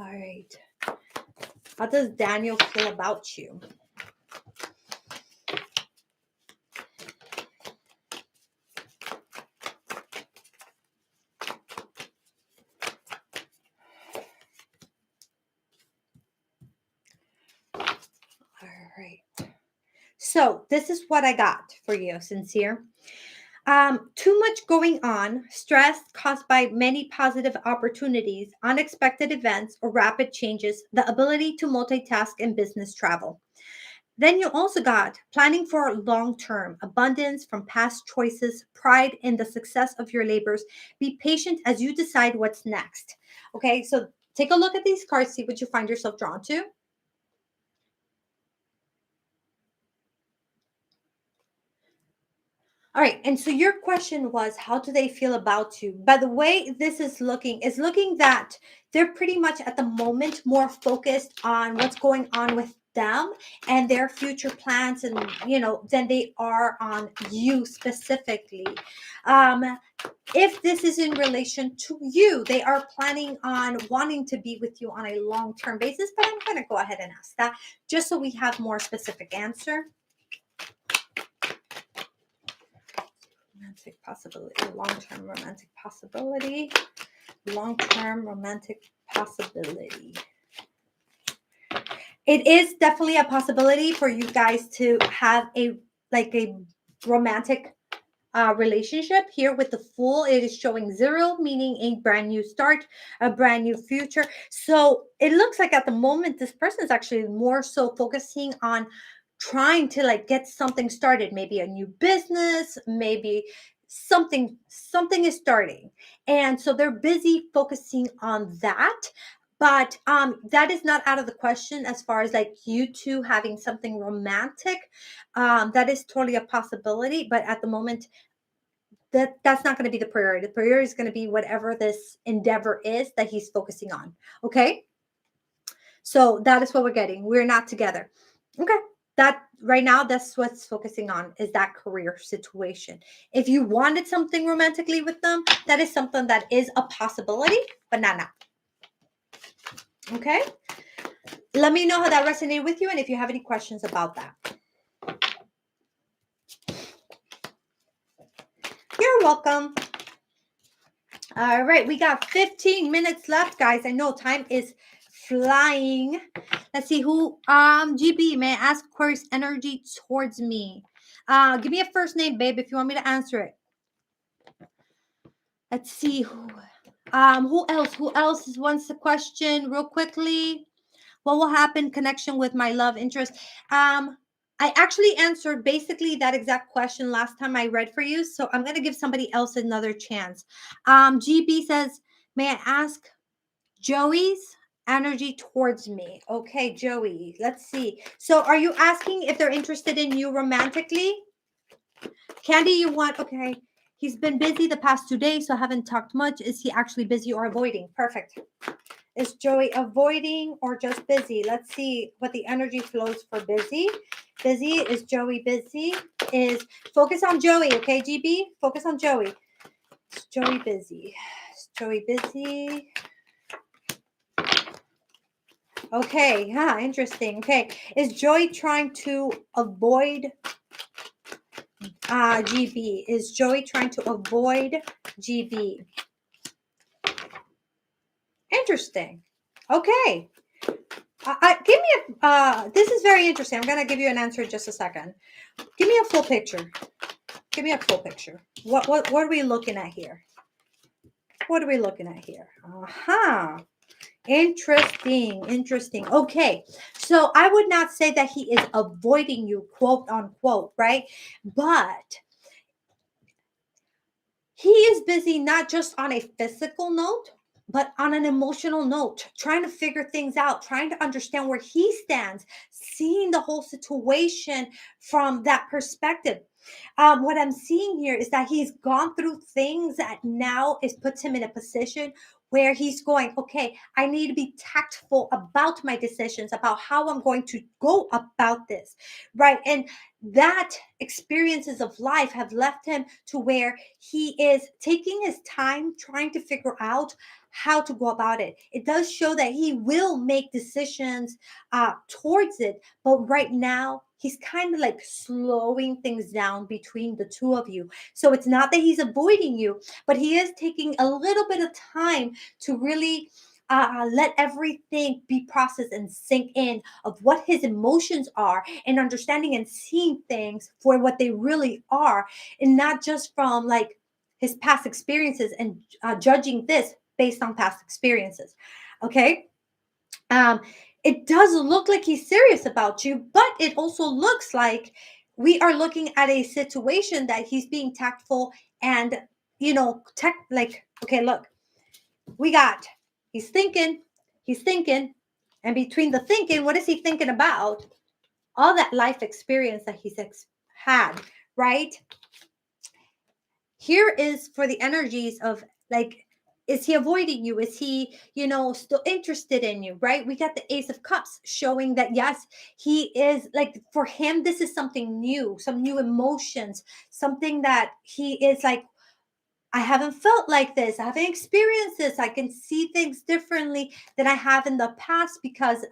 All right. How does Daniel feel about you? All right. So this is what I got for you, Sincere. Too much going on, stress caused by many positive opportunities, unexpected events, or rapid changes, the ability to multitask in business travel. Then you also got planning for long term, abundance from past choices, pride in the success of your labors. Be patient as you decide what's next. Okay, so take a look at these cards, see what you find yourself drawn to. All right. And so your question was, how do they feel about you? By the way, this is looking that they're pretty much at the moment more focused on what's going on with them and their future plans and than they are on you specifically. Um, if this is in relation to you, they are planning on wanting to be with you on a long-term basis, but I'm going to go ahead and ask that just so we have more specific answer. Romantic possibility, long-term romantic possibility, long-term romantic possibility. It is definitely a possibility for you guys to have a romantic relationship. Here with the Fool, it is showing 0, meaning a brand new start, a brand new future. So it looks like at the moment this person is actually more so focusing on trying to get something started, maybe a new business, maybe something is starting, and so they're busy focusing on that. But that is not out of the question as far as you two having something romantic. That is totally a possibility, but at the moment that's not going to be the priority. The priority is going to be whatever this endeavor is that he's focusing on. Okay, so that is what we're getting. We're not together. Okay, that right now that's what's focusing on, is that career situation. If you wanted something romantically with them, that is something that is a possibility, but not now. Okay, let me know how that resonated with you and if you have any questions about that. You're welcome. All right, we got 15 minutes left, guys. I know time is flying. Let's see who. GB, may I ask Aquarius energy towards me? Give me a first name, babe, if you want me to answer it. Let's see who. Who else? Who else wants the question real quickly? What will happen? Connection with my love interest. I actually answered basically that exact question last time I read for you, so I'm going to give somebody else another chance. GB says, may I ask Joey's energy towards me? Okay, Joey, let's see. So are you asking if they're interested in you romantically? Candy, you want, okay. He's been busy the past 2 days, so I haven't talked much. Is he actually busy or avoiding? Perfect. Is Joey avoiding or just busy? Let's see what the energy flows for busy. Busy, is Joey busy? Is focus on Joey, okay, GB? Focus on Joey. Is Joey busy? Is Joey busy? Okay, yeah, interesting. Okay, is Joey trying to avoid GB? Is Joey trying to avoid GB? Interesting. Okay. Give me a, this is very interesting. I'm going to give you an answer in just a second. Give me a full picture. Give me a full picture. What are we looking at here? What are we looking at here? Uh-huh. Interesting. Okay. So I would not say that he is avoiding you, quote unquote, right? But he is busy not just on a physical note, but on an emotional note, trying to figure things out, trying to understand where he stands, seeing the whole situation from that perspective. What I'm seeing here is that he's gone through things that now is puts him in a position where he's going, okay, I need to be tactful about my decisions, about how I'm going to go about this, right? And that experiences of life have left him to where he is taking his time trying to figure out how to go about it. It does show that he will make decisions towards it, but right now he's kind of like slowing things down between the two of you. So it's not that he's avoiding you, but he is taking a little bit of time to really let everything be processed and sink in of what his emotions are, and understanding and seeing things for what they really are, and not just from like his past experiences and judging this based on past experiences. Okay. um, it does look like he's serious about you, but it also looks like we are looking at a situation that he's being tactful and, tech like, okay, look, we got, he's thinking, he's thinking, and between the thinking, what is he thinking about? All that life experience that he's had, right? Here is for the energies of like, is he avoiding you? Is he, still interested in you? Right? We got the Ace of Cups showing that yes, he is like, for him, this is something new, some new emotions, something that he is like, I haven't felt like this. I haven't experienced this. I can see things differently than I have in the past, because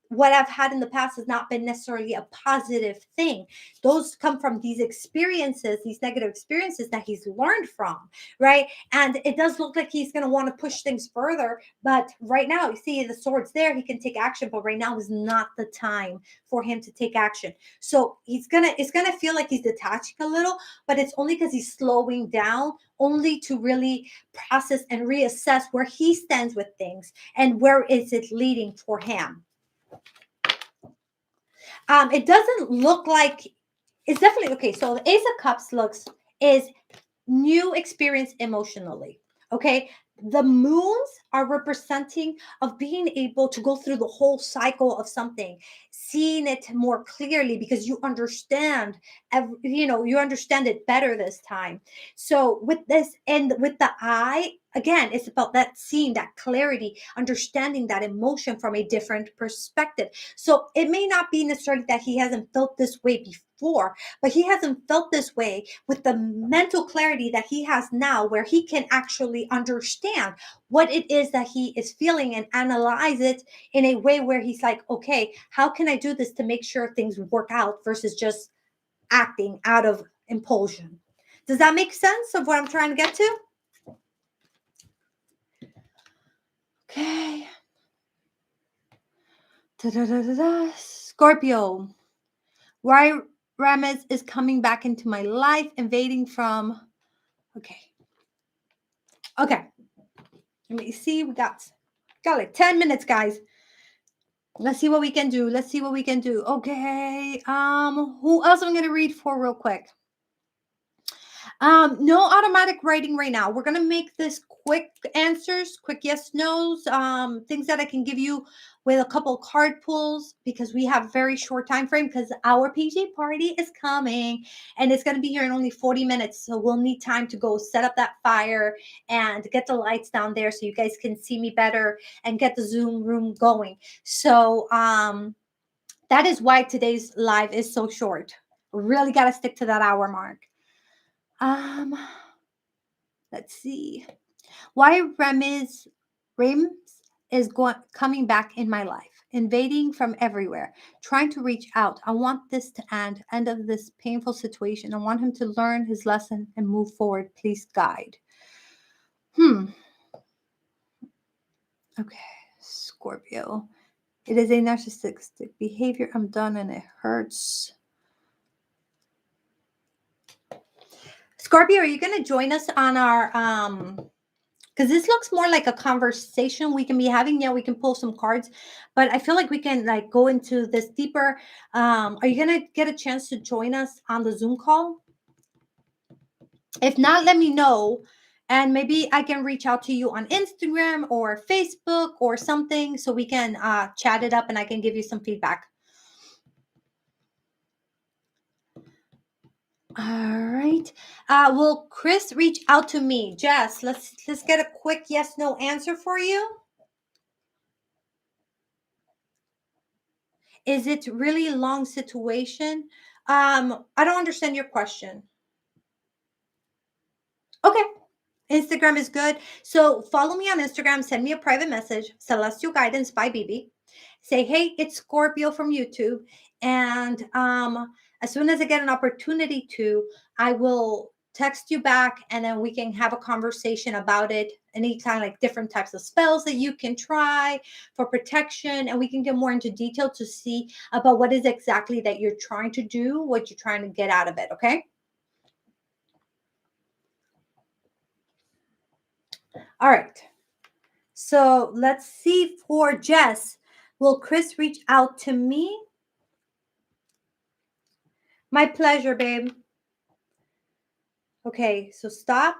what I've had in the past has not been necessarily a positive thing. Those come from these experiences, these negative experiences that he's learned from, right? And it does look like he's going to want to push things further. But right now, you see the swords there, he can take action, but right now is not the time for him to take action. So it's going to feel like he's detaching a little, but it's only because he's slowing down, only to really process and reassess where he stands with things and where is it leading for him. It doesn't look like, it's definitely okay. So the Ace of Cups is new experience emotionally. Okay. The moons are representing of being able to go through the whole cycle of something, seeing it more clearly because you understand, you understand it better this time. So with this, and with the eye, again, it's about that seeing that clarity, understanding that emotion from a different perspective. So it may not be necessarily that he hasn't felt this way before, but he hasn't felt this way with the mental clarity that he has now, where he can actually understand what it is that he is feeling and analyze it in a way where he's like, okay, how can I do this to make sure things work out versus just acting out of impulsion? Does that make sense of what I'm trying to get to? Okay. Da-da-da-da-da. Scorpio. Why Ramez is coming back into my life, invading from. Okay. Okay. Let me see. We got like 10 minutes, guys. Let's see what we can do. Let's see what we can do. Okay. Who else am I going to read for real quick? No automatic writing right now. We're gonna make this quick answers, quick yes, nos, things that I can give you with a couple card pulls, because we have very short time frame, because our PJ party is coming and it's gonna be here in only 40 minutes. So we'll need time to go set up that fire and get the lights down there so you guys can see me better and get the Zoom room going. So that is why today's live is so short. We really gotta stick to that hour mark. Let's see. Why Rems is coming back in my life, invading from everywhere, trying to reach out. I want this to end of this painful situation. I want him to learn his lesson and move forward. Please guide. Okay, Scorpio. It is a narcissistic behavior. I'm done and it hurts. Scorpio, are you going to join us on our because this looks more like a conversation we can be having. Yeah, we can pull some cards, but I feel like we can like go into this deeper. Are you going to get a chance to join us on the Zoom call? If not, let me know, and maybe I can reach out to you on Instagram or Facebook or something so we can chat it up and I can give you some feedback. All right. Will Chris reach out to me? Jess, let's get a quick yes no answer for you. Is it really a long situation? I don't understand your question. Okay. Instagram is good. So follow me on Instagram. Send me a private message. Celestial Guidance by Bebe. Say, hey, it's Scorpio from YouTube. And as soon as I get an opportunity to, I will text you back and then we can have a conversation about it. Any kind of like different types of spells that you can try for protection. And we can get more into detail to see about what is exactly that you're trying to do, what you're trying to get out of it. Okay. All right. So let's see for Jess. Will Chris reach out to me? My pleasure, babe. Okay, so stop.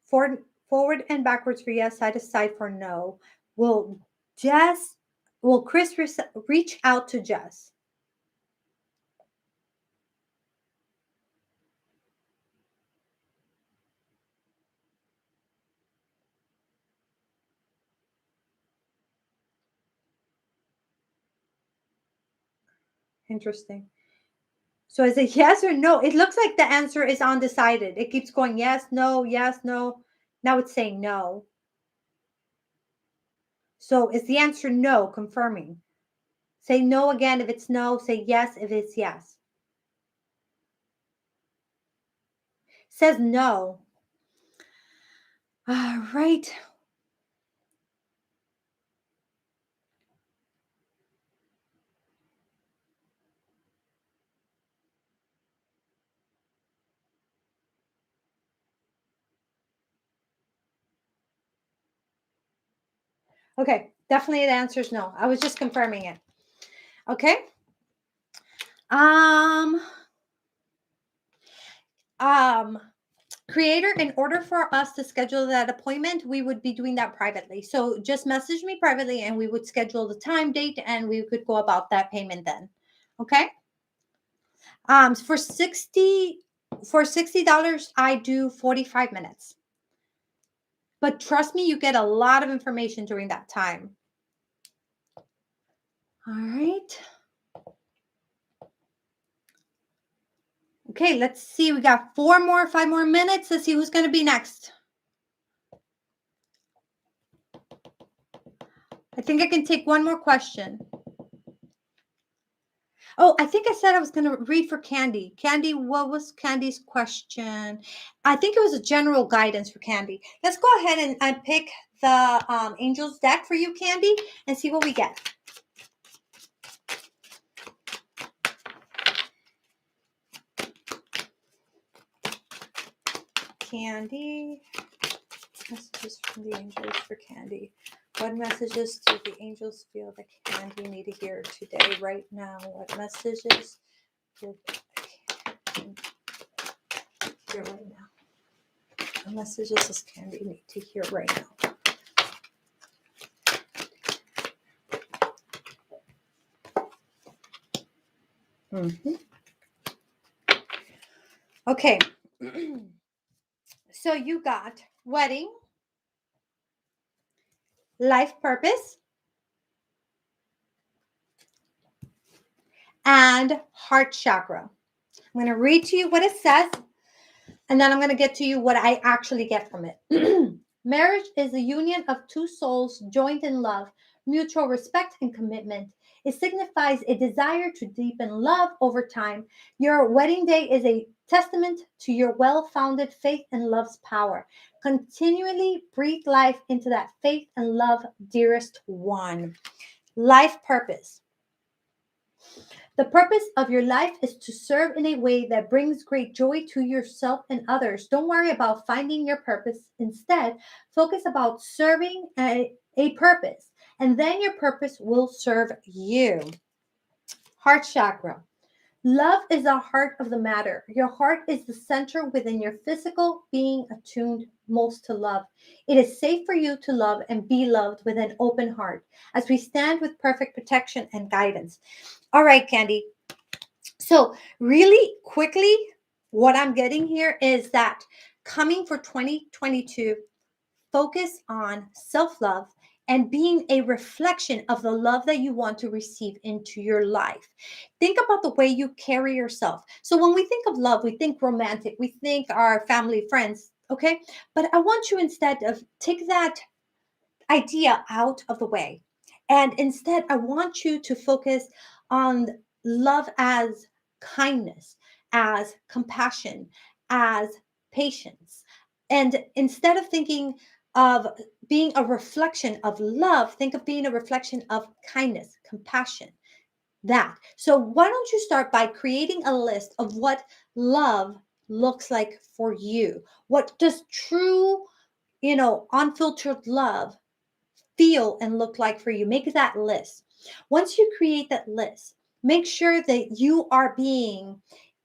Forward and backwards for yes, side to side for no. Will Jess, will Chris reach out to Jess? Interesting. So is it yes or no? It looks like the answer is undecided. It keeps going yes, no, yes, no. Now it's saying no. So is the answer no, confirming? Say no again if it's no. Say yes if it's yes. Says no. All right. Okay. Definitely the answer is no. I was just confirming it. Okay. Um, um, Creator, in order for us to schedule that appointment, we would be doing that privately. So just message me privately and we would schedule the time, date, and we could go about that payment then. Okay. For $60, I do 45 minutes. But trust me, you get a lot of information during that time. All right. Okay, let's see. We got 5 more minutes. Let's see who's going to be next. I think I can take one more question. Oh, I think I said I was going to read for Candy. Candy, what was Candy's question? I think it was a general guidance for Candy. Let's go ahead and pick the Angels deck for you, Candy, and see what we get. Candy, messages from the angels for Candy. What messages do the angels feel that Candy need to hear today, right now? What messages do Candy hear right now? What messages does Candy need to hear right now? Mm-hmm. Okay. So you got wedding, life purpose, and heart chakra. I'm going to read to you what it says, and then I'm going to get to you what I actually get from it. Marriage is the union of two souls joined in love, mutual respect, and commitment. It signifies a desire to deepen love over time. Your wedding day is a testament to your well founded faith and love's power. Continually breathe life into that faith and love, dearest one. Life purpose. The purpose of your life is to serve in a way that brings great joy to yourself and others. Don't worry about finding your purpose. Instead, focus about serving a purpose, and then your purpose will serve you. Heart chakra. Love is the heart of the matter. Your heart is the center within your physical being attuned most to love. It is safe for you to love and be loved with an open heart as we stand with perfect protection and guidance. All right, Candy. So, really quickly, what I'm getting here is that coming for 2022, focus on self-love and being a reflection of the love that you want to receive into your life. Think about the way you carry yourself. So when we think of love, we think romantic, we think our family, friends, okay? But I want you instead of take that idea out of the way. And instead, I want you to focus on love as kindness, as compassion, as patience. And instead of thinking of being a reflection of love, think of being a reflection of kindness, compassion, that. So, why don't you start by creating a list of what love looks like for you? What does true, unfiltered love feel and look like for you? Make that list. Once you create that list, make sure that you are being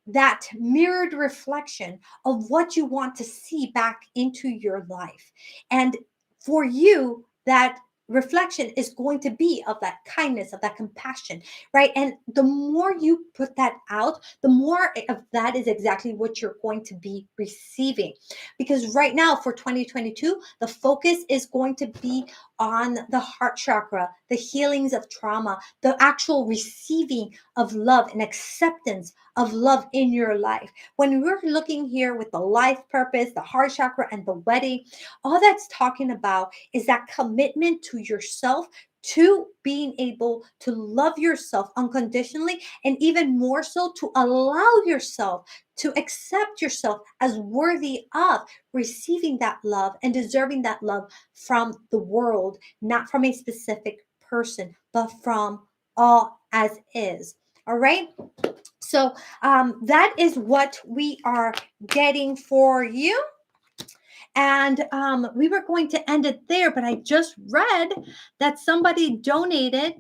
that mirrored reflection of what you want to see back into your life. And for you, that reflection is going to be of that kindness, of that compassion, right? And the more you put that out, the more of that is exactly what you're going to be receiving. Because right now for 2022, the focus is going to be on the heart chakra, the healings of trauma, the actual receiving of love and acceptance of love in your life. When we're looking here with the life purpose, the heart chakra, and the wedding, all that's talking about is that commitment to yourself, to being able to love yourself unconditionally, and even more so to allow yourself to accept yourself as worthy of receiving that love and deserving that love from the world, not from a specific person, but from all as is. All right. So that is what we are getting for you. And we were going to end it there, but I just read that somebody donated.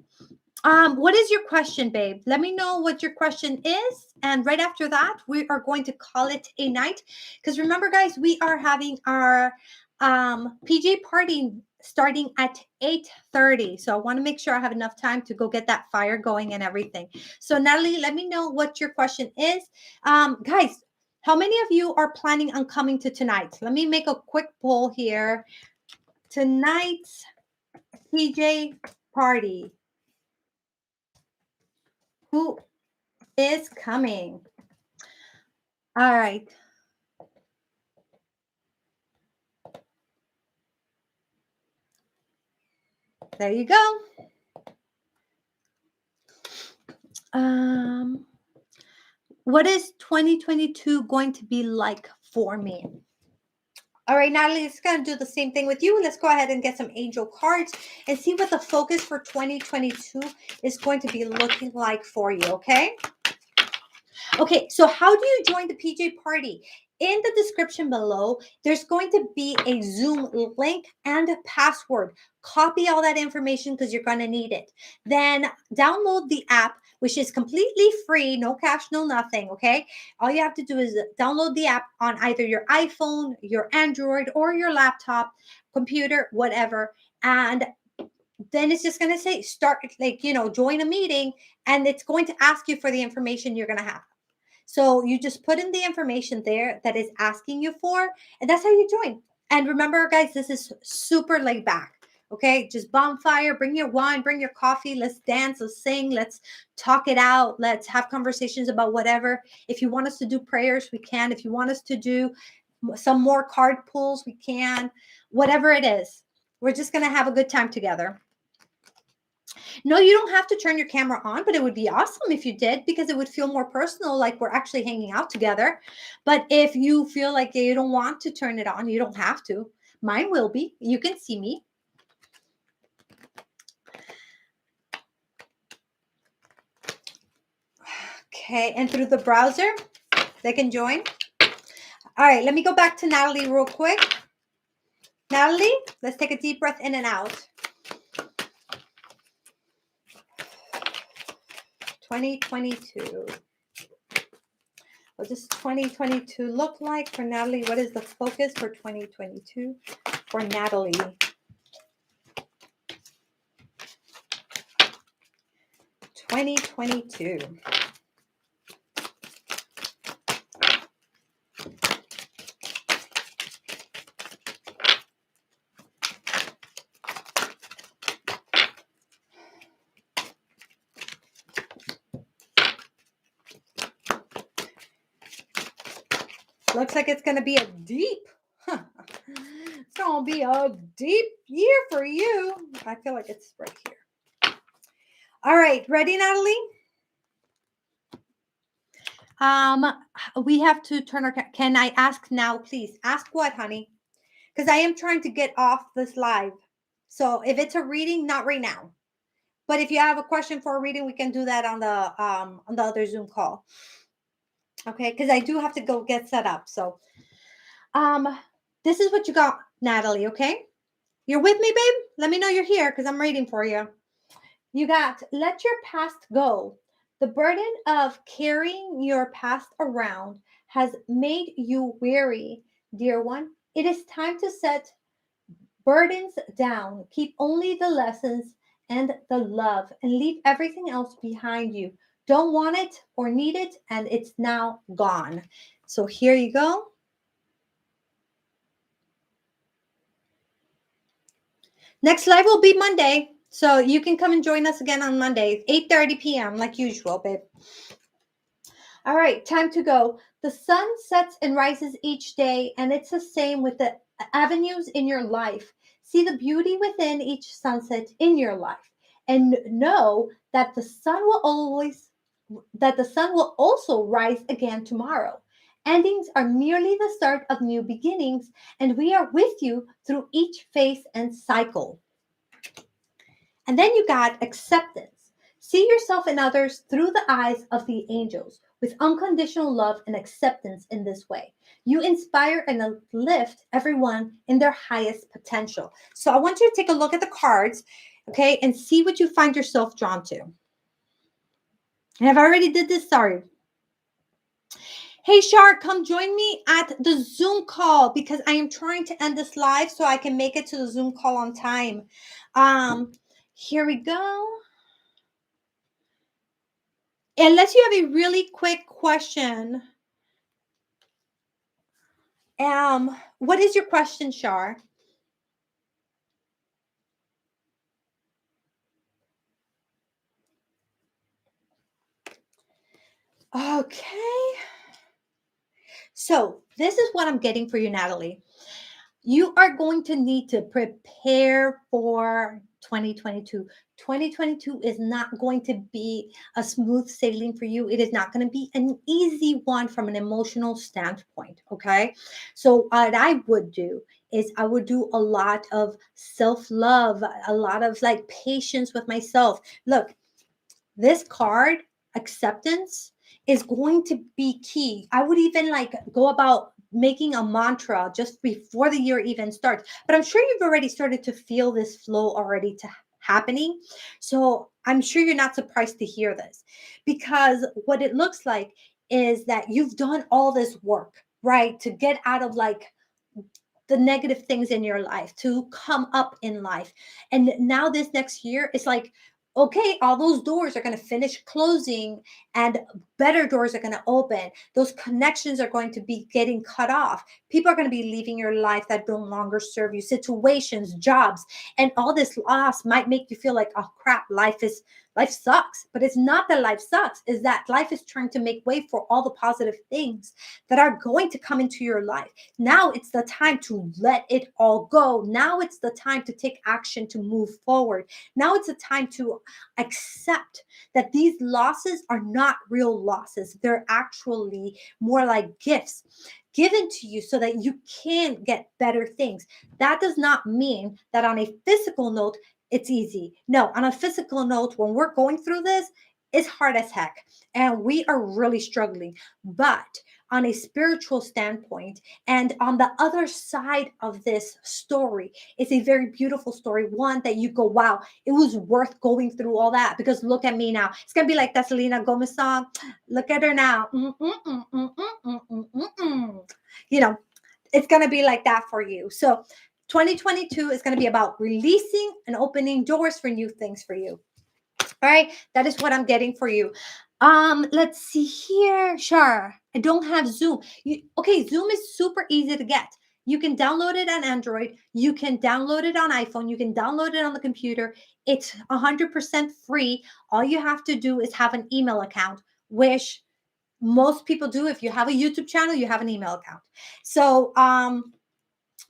What is your question, babe? Let me know what your question is. And right after that, we are going to call it a night. Because remember, guys, we are having our PJ party starting at 8:30. So I want to make sure I have enough time to go get that fire going and everything. So Natalie, let me know what your question is. Guys, how many of you are planning on coming to tonight? Let me make a quick poll here. Tonight's PJ party. Who is coming? All right. There you go. What is 2022 going to be like for me? All right, Natalie, it's going to do the same thing with you. Let's go ahead and get some angel cards and see what the focus for 2022 is going to be looking like for you, okay? Okay, so how do you join the PJ party? In the description below, there's going to be a Zoom link and a password. Copy all that information because you're going to need it. Then download the app, which is completely free, no cash, no nothing, okay? All you have to do is download the app on either your iPhone, your Android, or your laptop, computer, whatever. And then it's just going to say start, join a meeting, and it's going to ask you for the information you're going to have. So you just put in the information there that is asking you for, and that's how you join. And remember, guys, this is super laid back. Okay, just bonfire, bring your wine, bring your coffee. Let's dance, let's sing, let's talk it out. Let's have conversations about whatever. If you want us to do prayers, we can. If you want us to do some more card pulls, we can. Whatever it is, we're just going to have a good time together. No, you don't have to turn your camera on, but it would be awesome if you did because it would feel more personal, like we're actually hanging out together. But if you feel like you don't want to turn it on, you don't have to. Mine will be. You can see me. Okay, and through the browser, they can join. All right, let me go back to Natalie real quick. Natalie, let's take a deep breath in and out. 2022. What does 2022 look like for Natalie? What is the focus for 2022 for Natalie? '22. Looks like it's going to be a deep, it's going to be a deep year for you. I feel like it's right here. All right. Ready, Natalie? We have to turn our, can I ask now, please? Ask what, honey? Because I am trying to get off this live. So if it's a reading, not right now. But if you have a question for a reading, we can do that on the other Zoom call. Okay, because I do have to go get set up. So this is what you got, Natalie, okay? You're with me, babe? Let me know you're here because I'm reading for you. You got, let your past go. The burden of carrying your past around has made you weary, dear one. It is time to set burdens down. Keep only the lessons and the love and leave everything else behind you. Don't want it or need it, and it's now gone. So here you go. Next live will be Monday. So you can come and join us again on Monday, 8:30 p.m. like usual, babe. All right, time to go. The sun sets and rises each day, and it's the same with the avenues in your life. See the beauty within each sunset in your life, and know that the sun will also rise again tomorrow. Endings are merely the start of new beginnings, and we are with you through each phase and cycle. And then you got acceptance. See yourself and others through the eyes of the angels with unconditional love and acceptance in this way. You inspire and uplift everyone in their highest potential. So I want you to take a look at the cards, okay, and see what you find yourself drawn to. And I've already did this, sorry. Hey, Shark, come join me at the Zoom call because I am trying to end this live so I can make it to the Zoom call on time. Here we go. Unless you have a really quick question. What is your question, Shar? Okay. So this is what I'm getting for you, Natalie. You are going to need to prepare for 2022. 2022 is not going to be a smooth sailing for you. It is not going to be an easy one from an emotional standpoint. Okay. So, what I would do is I would do a lot of self love, a lot of like patience with myself. Look, this card, acceptance, is going to be key. I would even like go about making a mantra just before the year even starts. But I'm sure you've already started to feel this flow already to happening. So I'm sure you're not surprised to hear this because what it looks like is that you've done all this work, right? To get out of like the negative things in your life, to come up in life. And now this next year, it's like, okay, all those doors are going to finish closing and better doors are going to open. Those connections are going to be getting cut off. People are going to be leaving your life that no longer serve you, situations, jobs, and all this loss might make you feel like, oh crap, life sucks. But it's not that life sucks, is that life is trying to make way for all the positive things that are going to come into your life. Now it's the time to let it all go. Now it's the time to take action to move forward. Now it's the time to accept that these losses are not real losses. They're actually more like gifts given to you so that you can get better things. That does not mean that on a physical note, it's easy. No, on a physical note, when we're going through this, it's hard as heck. And we are really struggling. But on a spiritual standpoint, and on the other side of this story, it's a very beautiful story. One that you go, wow, it was worth going through all that because look at me now. It's going to be like that Selena Gomez song. Look at her now. You know, it's going to be like that for you. So 2022 is going to be about releasing and opening doors for new things for you. All right, that is what I'm getting for you. Let's see here. Sure, I don't have Zoom. Okay, Zoom is super easy to get. You can download it on Android. You can download it on iPhone. You can download it on the computer. It's 100% free. All you have to do is have an email account, which Most people do. If you have a YouTube channel, you have an email account. So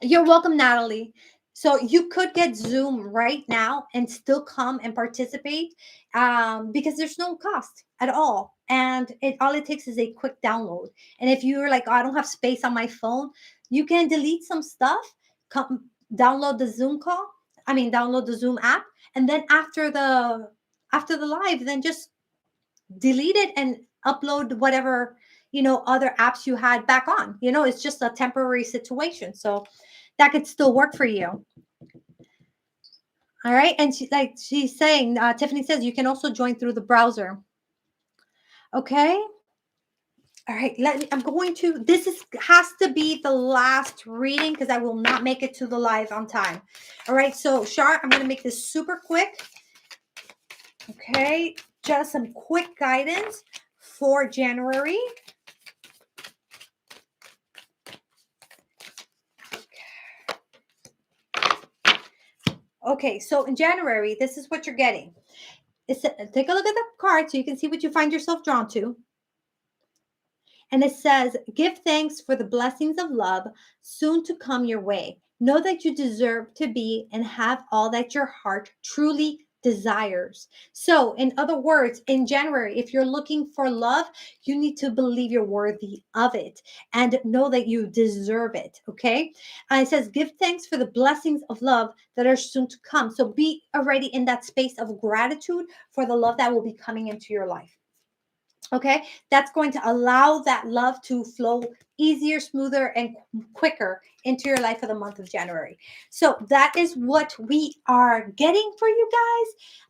you're welcome, Natalie. So you could get Zoom right now and still come and participate, because there's no cost at all. And all it takes is a quick download. And if you're like, oh, I don't have space on my phone, you can delete some stuff, come download the Zoom call. I mean, download the Zoom app. And then after the live, then just delete it and upload whatever, other apps you had back on. It's just a temporary situation. So that could still work for you. All right. And she's saying, Tiffany says you can also join through the browser. Okay. All right. I'm going to, has to be the last reading because I will not make it to the live on time. All right. So Shar, I'm going to make this super quick. Okay. Just some quick guidance for January. Okay, so in January, this is what you're getting. Take a look at the card so you can see what you find yourself drawn to. And it says, give thanks for the blessings of love soon to come your way. Know that you deserve to be and have all that your heart truly desires. So, in other words, in January, if you're looking for love, you need to believe you're worthy of it and know that you deserve it. Okay. And it says, give thanks for the blessings of love that are soon to come. So, be already in that space of gratitude for the love that will be coming into your life. Okay, that's going to allow that love to flow easier, smoother, and quicker into your life for the month of January. So that is what we are getting for you guys.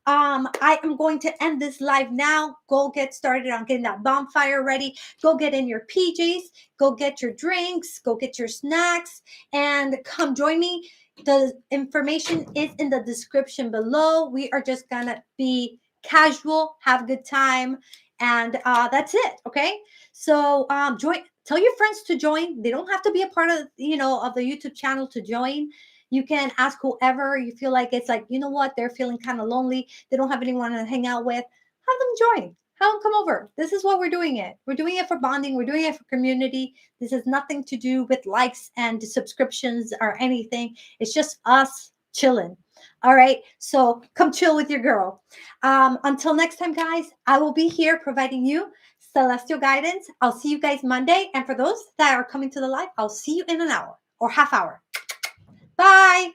I am going to end this live now. Go get started on getting that bonfire ready. Go get in your PJs. Go get your drinks. Go get your snacks, and come join me. The information is in the description below. We are just gonna be casual, have a good time. And that's it. Okay. So tell your friends to join. They don't have to be a part of, of the YouTube channel to join. You can ask whoever you feel like it's like, they're feeling kind of lonely. They don't have anyone to hang out with. Have them join. Have them come over. This is what we're doing it. We're doing it for bonding. We're doing it for community. This has nothing to do with likes and subscriptions or anything. It's just us chilling. All right. So come chill with your girl. Until next time, guys, I will be here providing you celestial guidance. I'll see you guys Monday. And for those that are coming to the live, I'll see you in an hour or half hour. Bye.